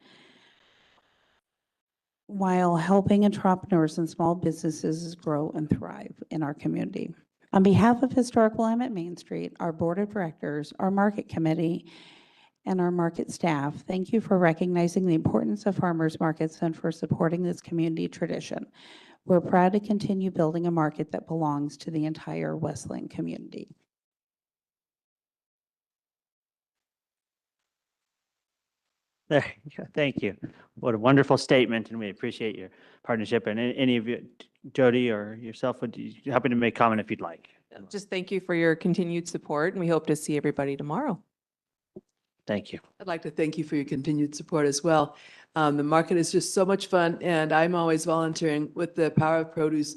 while helping entrepreneurs and small businesses grow and thrive in our community. On behalf of Historic Willamette Main Street, our board of directors, our market committee, and our market staff, thank you for recognizing the importance of farmers markets and for supporting this community tradition. We're proud to continue building a market that belongs to the entire Westland community. There you go. Thank you. What a wonderful statement, and we appreciate your partnership. And any of you, Jody or yourself, would you happy to make comment if you'd like? Just thank you for your continued support, and we hope to see everybody tomorrow. Thank you. I'd like to thank you for your continued support as well. The market is just so much fun, and I'm always volunteering with the Power of Produce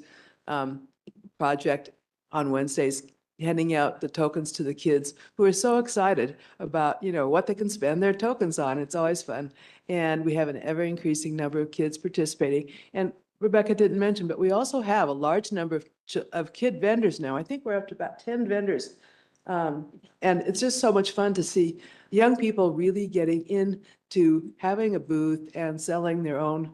project on Wednesdays, handing out the tokens to the kids who are so excited about, what they can spend their tokens on. It's always fun. And we have an ever increasing number of kids participating. And Rebecca didn't mention, but we also have a large number of kid vendors now. I think we're up to about 10 vendors. And it's just so much fun to see young people really getting into having a booth and selling their own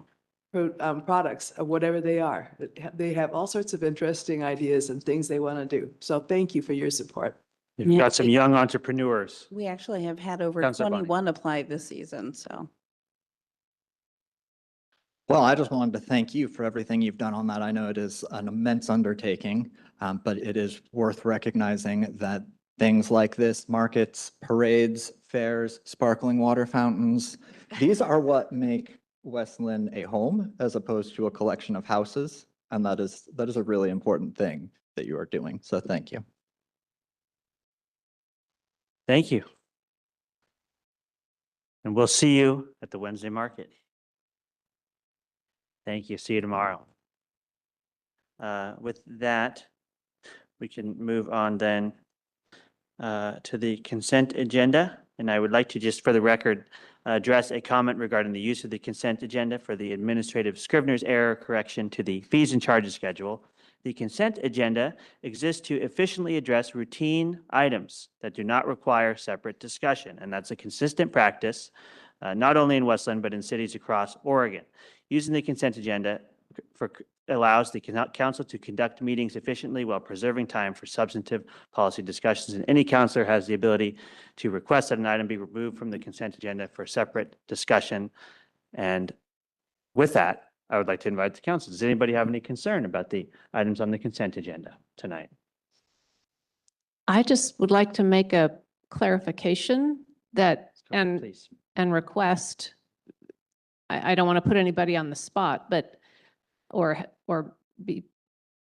products of whatever they are. They have all sorts of interesting ideas and things they want to do. So thank you for your support. You've got some young entrepreneurs. We actually have had over Councilor Bonnie. 21 apply this season, so. Well, I just wanted to thank you for everything you've done on that. I know it is an immense undertaking, but it is worth recognizing that things like this, markets, parades, fairs, sparkling water fountains, these are what make Westland a home as opposed to a collection of houses. And that is a really important thing. that you are doing. So thank you. Thank you. And we'll see you at the Wednesday market. Thank you. See you tomorrow. With that, we can move on then to the consent agenda. And I would like to just, for the record, address a comment regarding the use of the consent agenda for the administrative scrivener's error correction to the fees and charges schedule. The consent agenda exists to efficiently address routine items that do not require separate discussion. And that's a consistent practice, not only in West Linn, but in cities across Oregon. Using the consent agenda allows the council to conduct meetings efficiently while preserving time for substantive policy discussions. And any councilor has the ability to request that an item be removed from the consent agenda for separate discussion. And with that, I would like to invite the council. Does anybody have any concern about the items on the consent agenda tonight? I just would like to make a clarification that, Please. and request, I don't want to put anybody on the spot, but, or be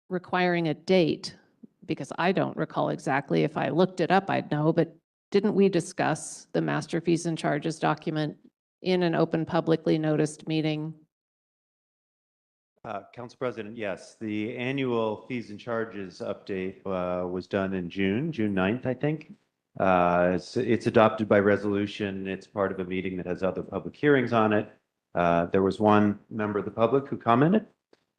requiring a date, because I don't recall exactly. If I looked it up, I'd know, but didn't we discuss the master fees and charges document in an open publicly noticed meeting? Council President, yes, the annual fees and charges update was done in June 9th, I think. It's adopted by resolution. It's part of a meeting that has other public hearings on it. There was one member of the public who commented,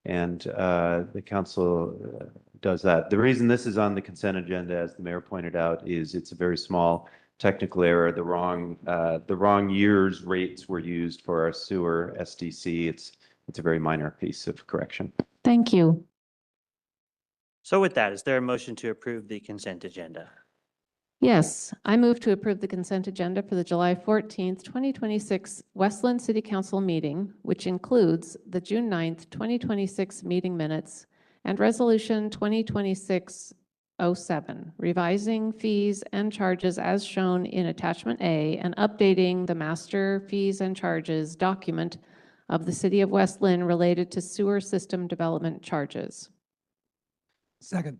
and the council does that. The reason this is on the consent agenda, as the mayor pointed out, is it's a very small technical error. The wrong year's rates were used for our sewer SDC. It's a very minor piece of correction. Thank you. So with that, is there a motion to approve the consent agenda? Yes, I move to approve the consent agenda for the July 14th, 2026 West Linn City Council meeting, which includes the June 9th, 2026 meeting minutes and Resolution 2026-07, revising fees and charges as shown in Attachment A and updating the master fees and charges document of the City of West Linn related to sewer system development charges. Second.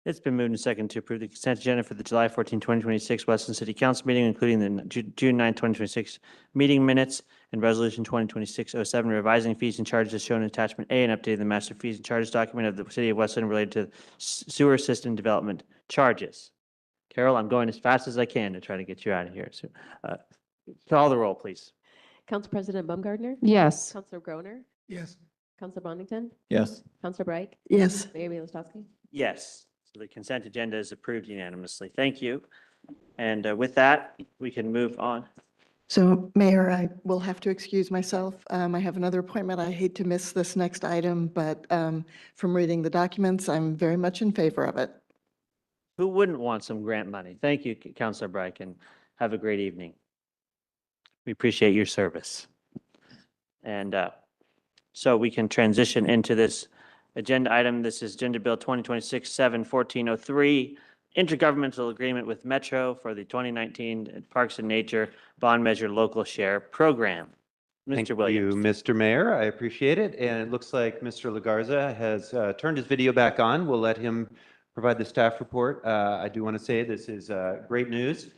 It's been moved and seconded to approve the consent agenda for the July 14, 2026 West Linn City Council meeting, including the June 9, 2026 meeting minutes and Resolution 2026-07, revising fees and charges as shown in Attachment A and updating the master fees and charges document of the City of West Linn related to sewer system development charges. Carol, I'm going as fast as I can to try to get you out of here. So call the roll, please. Council President Baumgartner? Yes. Councilor Groner? Yes. Councilor Bonington? Yes. Councilor Reich? Yes. Mayor Milostowski? Yes. So the consent agenda is approved unanimously. Thank you. And with that, we can move on. So Mayor, I will have to excuse myself. I have another appointment. I hate to miss this next item, but from reading the documents, I'm very much in favor of it. Who wouldn't want some grant money? Thank you, Councilor Reich, and have a great evening. We appreciate your service. And so we can transition into this agenda item. This is Agenda Bill 2026-7-1403, intergovernmental agreement with Metro for the 2019 Parks and Nature Bond Measure Local Share Program. Mr. Williams. Thank you, Mr. Mayor. I appreciate it. And it looks like Mr. Lagarza has turned his video back on. We'll let him provide the staff report. I do want to say this is great news.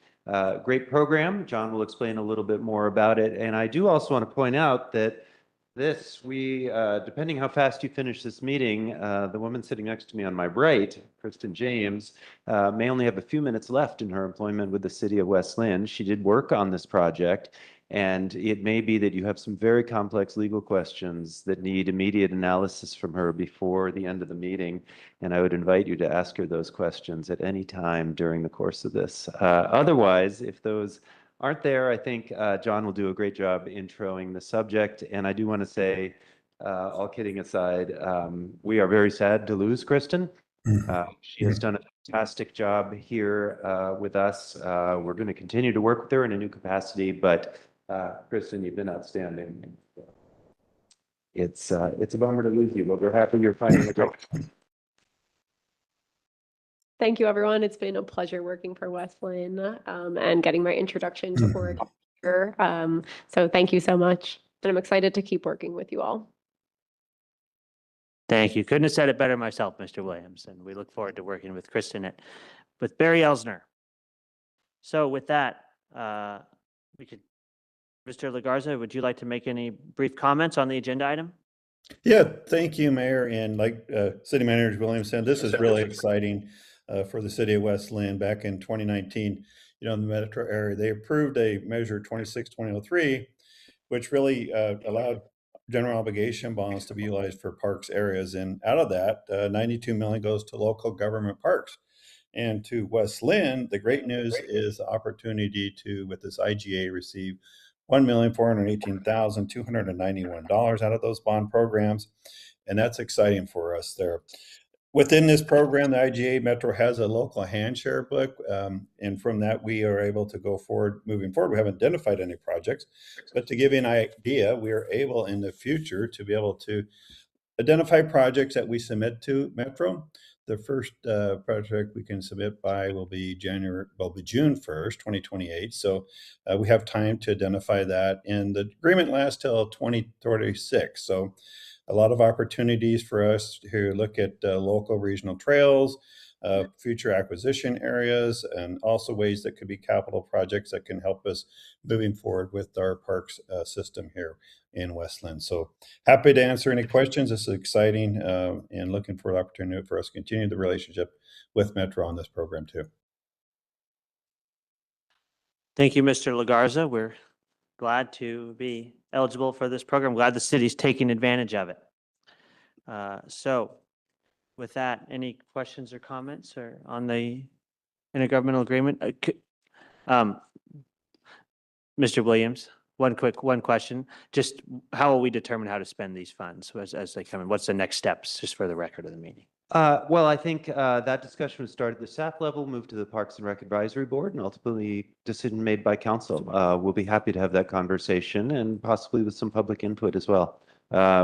Great program. John will explain a little bit more about it. And I do also want to point out that depending how fast you finish this meeting, the woman sitting next to me on my right, Kristen James, may only have a few minutes left in her employment with the City of West Linn. She did work on this project, and it may be that you have some very complex legal questions that need immediate analysis from her before the end of the meeting. And I would invite you to ask her those questions at any time during the course of this. Otherwise, if those aren't there, I think John will do a great job introing the subject. And I do want to say, all kidding aside, we are very sad to lose Kristen. She has done a fantastic job here with us. We're going to continue to work with her in a new capacity, but Kristen, you've been outstanding. It's a bummer to lose you, but we're happy you're finding a job. Thank you, everyone. It's been a pleasure working for West Linn and getting my introduction to Oregon here. So thank you so much. And I'm excited to keep working with you all. Thank you. Couldn't have said it better myself, Mr. Williams, and we look forward to working with Kristen with Barry Elsner. So with that, we could, Mr. Legarza, would you like to make any brief comments on the agenda item? Yeah, thank you, Mayor. And like City Manager Williams said, this is really exciting for the city of West Lynn. Back in 2019, in the metro area, they approved a measure 26-2003, which really allowed general obligation bonds to be utilized for parks areas. And out of that, 92 million goes to local government parks. And to West Lynn, the great news is the opportunity to, with this IGA, receive $1,418,291 out of those bond programs. And that's exciting for us there. Within this program, the IGA Metro has a local handshare book. And from that, we are able to go forward. Moving forward, we haven't identified any projects, but to give you an idea, we are able in the future to be able to identify projects that we submit to Metro. The first project we can submit by will be June 1st, 2028. So we have time to identify that. And the agreement lasts till 2036. So a lot of opportunities for us to look at local regional trails, future acquisition areas, and also ways that could be capital projects that can help us moving forward with our parks system here in West Lynn. So happy to answer any questions. This is exciting and looking for the opportunity for us to continue the relationship with Metro on this program too. Thank you, Mr. Legarza. We're glad to be eligible for this program. Glad the city's taking advantage of it. So with that, any questions or comments or on the intergovernmental agreement? Mr. Williams, one question. Just how will we determine how to spend these funds as they come in? What's the next steps, just for the record of the meeting? Well, I think that discussion would start at the staff level, move to the Parks and Rec Advisory Board, and ultimately decision made by council. We'll be happy to have that conversation and possibly with some public input as well.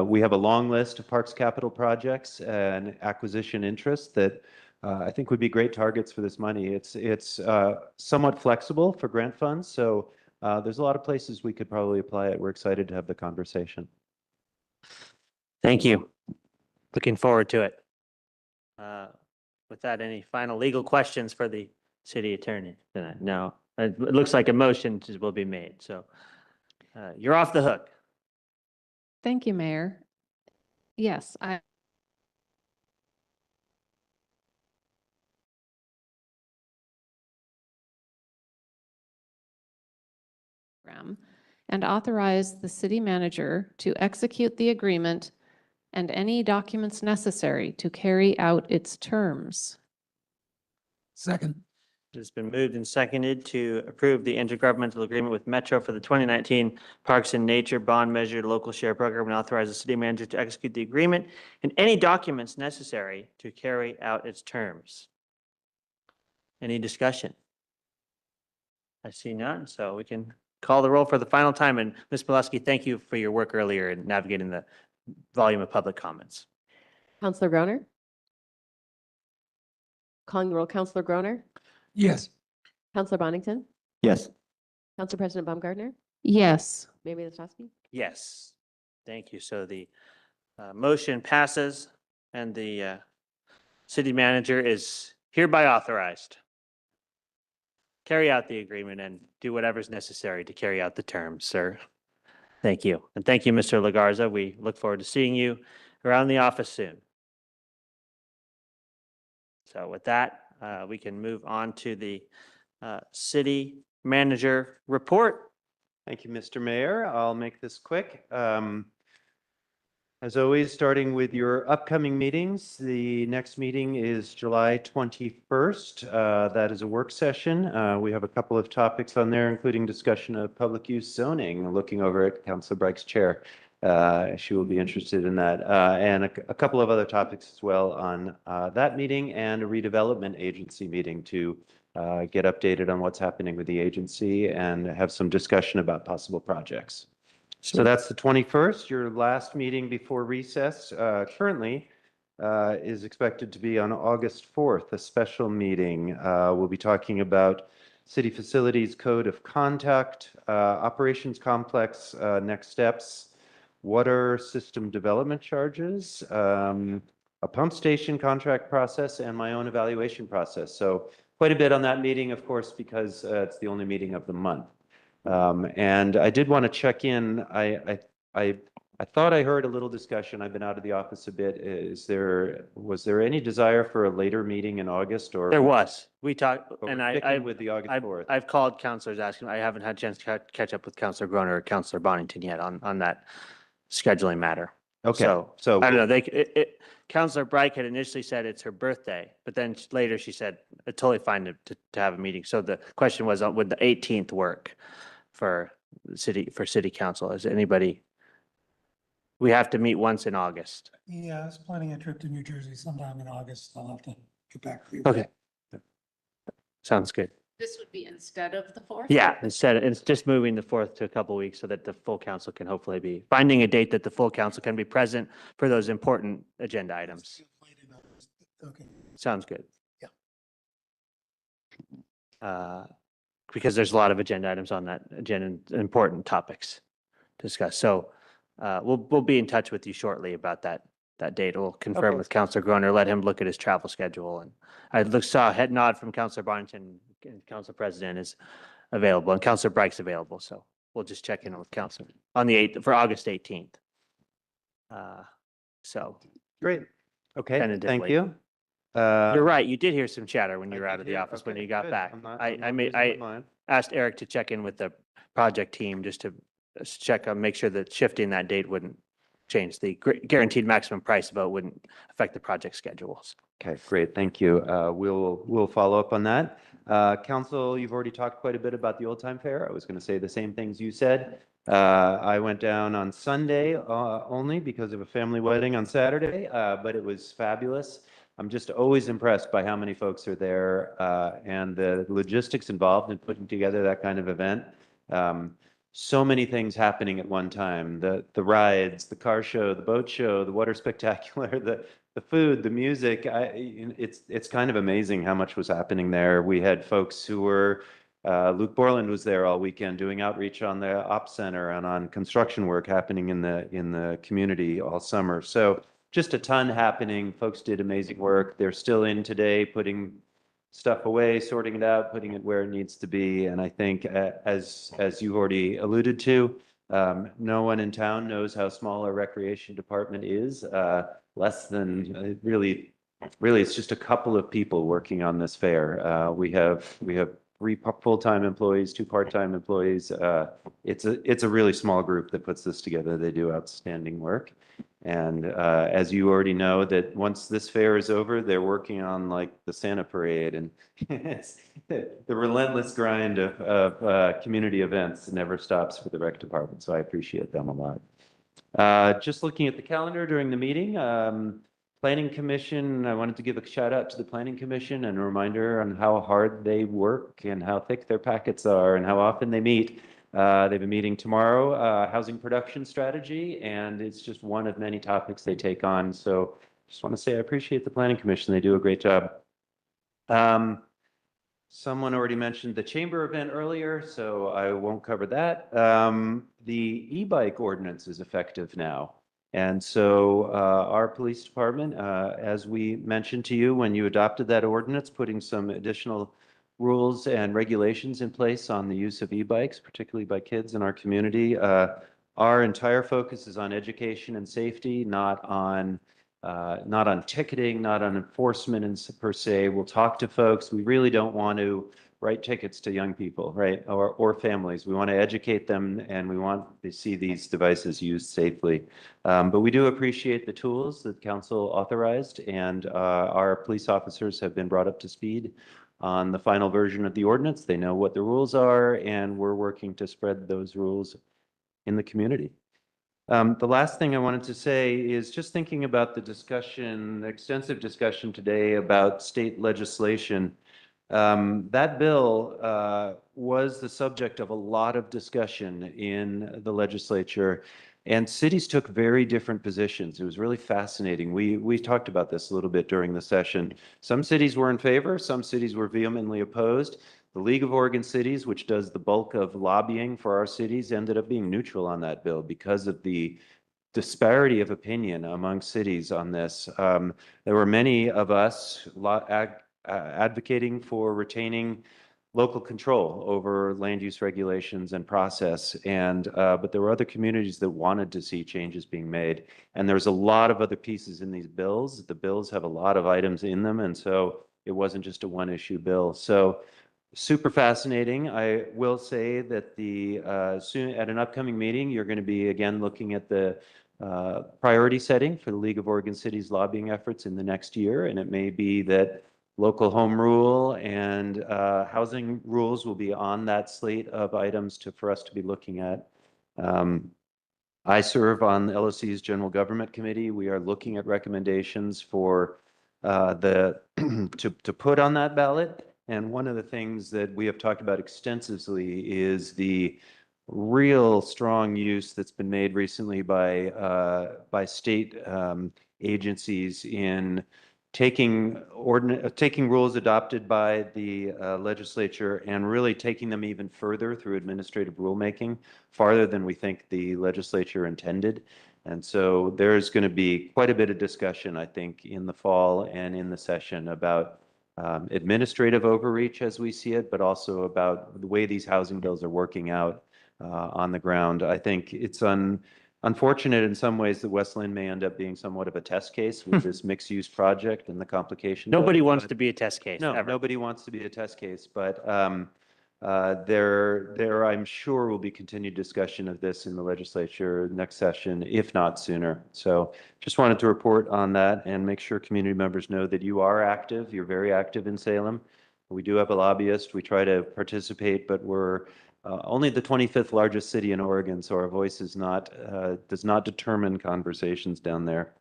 We have a long list of parks capital projects and acquisition interests that I think would be great targets for this money. It's somewhat flexible for grant funds, so there's a lot of places we could probably apply it. We're excited to have the conversation. Thank you. Looking forward to it. With that, any final legal questions for the city attorney tonight? No, it looks like a motion will be made. So you're off the hook. Thank you, Mayor. Yes, I and authorize the city manager to execute the agreement and any documents necessary to carry out its terms. Second. It's been moved and seconded to approve the intergovernmental agreement with Metro for the 2019 Parks and Nature Bond Measure Local Share Program and authorize the city manager to execute the agreement and any documents necessary to carry out its terms. Any discussion? I see none, so we can call the roll for the final time. And Ms. Molesky, thank you for your work earlier in navigating the volume of public comments. Counselor Groner? Calling the roll, Counselor Groner? Yes. Counselor Bonington? Yes. Council President Baumgartner? Yes. Mayor Miloslavsky? Yes, thank you. So the motion passes and the city manager is hereby authorized. Carry out the agreement and do whatever's necessary to carry out the terms, sir. Thank you. And thank you, Mr. Legarza. We look forward to seeing you around the office soon. So with that, we can move on to the city manager report. Thank you, Mr. Mayor. I'll make this quick. As always, starting with your upcoming meetings, the next meeting is July 21st. That is a work session. We have a couple of topics on there, including discussion of public use zoning, looking over at Councilor Brike's chair. She will be interested in that. And a couple of other topics as well on that meeting, and a redevelopment agency meeting to get updated on what's happening with the agency and have some discussion about possible projects. So that's the 21st, your last meeting before recess. Currently is expected to be on August 4th, a special meeting. We'll be talking about City Facilities Code of Conduct, Operations Complex, next steps, water system development charges, a pump station contract process, and my own evaluation process. So quite a bit on that meeting, of course, because it's the only meeting of the month. And I did want to check in. I thought I heard a little discussion. I've been out of the office a bit. Was there any desire for a later meeting in August or? There was. We talked, But and we're I, sticking with the August I've, 4th. I've called counselors asking, I haven't had a chance to catch up with Counselor Groner or Counselor Bonington yet on that scheduling matter. Okay, So, so I don't know, Counselor Bright had initially said it's her birthday, but then later she said, it's totally fine to have a meeting. So the question was, would the 18th work for city council? Is anybody? We have to meet once in August. Yeah, I was planning a trip to New Jersey sometime in August. I'll have to get back to you. Okay. Sounds good. This would be instead of the 4th? Yeah, it's just moving the 4th to a couple weeks so that the full council can hopefully be, finding a date that the full council can be present for those important agenda items. Okay. Sounds good. Yeah. Because there's a lot of agenda items on that agenda, important topics to discuss. So we'll be in touch with you shortly about that date. We'll confirm Okay. with Counselor Groner, let him look at his travel schedule. And I saw a head nod from Counselor Bonington, and Council President is available, and Counselor Brike's available. So we'll just check in with Counselor on the 8th for August 18th. So Great. Okay, thank tentatively. you. You're right. You did hear some chatter when you were I out did of the hear- office when okay, you got good. back. I'm not- I I'm not made, losing my I mind. asked Eric to check in with the project team just to check on, make sure that shifting that date wouldn't change the guaranteed maximum price vote wouldn't affect the project schedules. Okay, great, thank you. We'll follow up on that. Council, you've already talked quite a bit about the Old Time Fair. I was going to say the same things you said. I went down on Sunday only because of a family wedding on Saturday, but it was fabulous. I'm just always impressed by how many folks are there and the logistics involved in putting together that kind of event. So many things happening at one time, the rides, the car show, the boat show, the water spectacular, the food, the music. It's kind of amazing how much was happening there. We had folks who were, Luke Borland was there all weekend doing outreach on the Ops Center and on construction work happening in the community all summer. So just a ton happening. Folks did amazing work. They're still in today, putting stuff away, sorting it out, putting it where it needs to be. And I think as you already alluded to, no one in town knows how small our recreation department is. Less than really, it's just a couple of people working on this fair. We have 3 full-time employees, 2 part-time employees. It's a really small group that puts this together. They do outstanding work. And as you already know, that once this fair is over, they're working on like the Santa Parade, and it's the relentless grind of community events never stops for the rec department. So I appreciate them a lot. Just looking at the calendar during the meeting, Planning Commission, I wanted to give a shout out to the Planning Commission and a reminder on how hard they work and how thick their packets are and how often they meet. They've been meeting tomorrow, housing production strategy, and it's just one of many topics they take on. So just want to say I appreciate the Planning Commission. They do a great job. Someone already mentioned the chamber event earlier, so I won't cover that. The e-bike ordinance is effective now. And so our police department, as we mentioned to you when you adopted that ordinance, putting some additional rules and regulations in place on the use of e-bikes, particularly by kids in our community. Our entire focus is on education and safety, not on ticketing, not on enforcement per se. We'll talk to folks. We really don't want to write tickets to young people, right? Or families. We want to educate them and we want to see these devices used safely. But we do appreciate the tools that council authorized, and our police officers have been brought up to speed on the final version of the ordinance. They know what the rules are, and we're working to spread those rules in the community. The last thing I wanted to say is just thinking about the discussion, the extensive discussion today about state legislation. That bill was the subject of a lot of discussion in the legislature, and cities took very different positions. It was really fascinating. We talked about this a little bit during the session. Some cities were in favor, some cities were vehemently opposed. The League of Oregon Cities, which does the bulk of lobbying for our cities, ended up being neutral on that bill because of the disparity of opinion among cities on this. There were many of us advocating for retaining local control over land use regulations and process. But there were other communities that wanted to see changes being made. And there's a lot of other pieces in these bills. The bills have a lot of items in them. And so it wasn't just a one issue bill. So super fascinating. I will say that soon at an upcoming meeting, you're going to be again looking at the priority setting for the League of Oregon Cities lobbying efforts in the next year. And it may be that local home rule and housing rules will be on that slate of items for us to be looking at. I serve on the LOC's General Government Committee. We are looking at recommendations for to put on that ballot. And one of the things that we have talked about extensively is the real strong use that's been made recently by state agencies in taking rules adopted by the legislature and really taking them even further through administrative rulemaking, farther than we think the legislature intended. And so there's going to be quite a bit of discussion, I think, in the fall and in the session about administrative overreach as we see it, but also about the way these housing bills are working out on the ground. I think it's unfortunate in some ways that West Linn may end up being somewhat of a test case with this mixed-use project and the complications. Nobody wants to be a test case. No, ever. nobody wants to be a test case, but there, I'm sure, will be continued discussion of this in the legislature next session, if not sooner. So just wanted to report on that and make sure community members know that you are active. You're very active in Salem. We do have a lobbyist. We try to participate, but we're only the 25th largest city in Oregon, so our voice is does not determine conversations down there.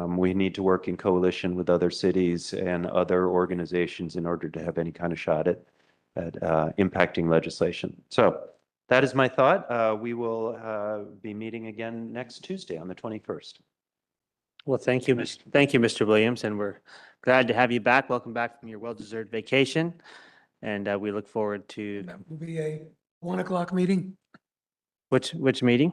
We need to work in coalition with other cities and other organizations in order to have any kind of shot at impacting legislation. So that is my thought. We will be meeting again next Tuesday on the 21st. Well, thank you, Mr. Williams, and we're glad to have you back. Welcome back from your well-deserved vacation. And we look forward to Will be a 1 o'clock meeting. which meeting?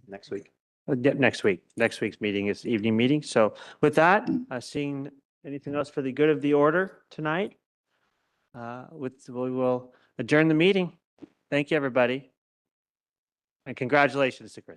Next week. Next week. Next week's meeting is evening meeting. So with that, seeing anything else for the good of the order tonight, we will adjourn the meeting. Thank you, everybody. And congratulations to Chris.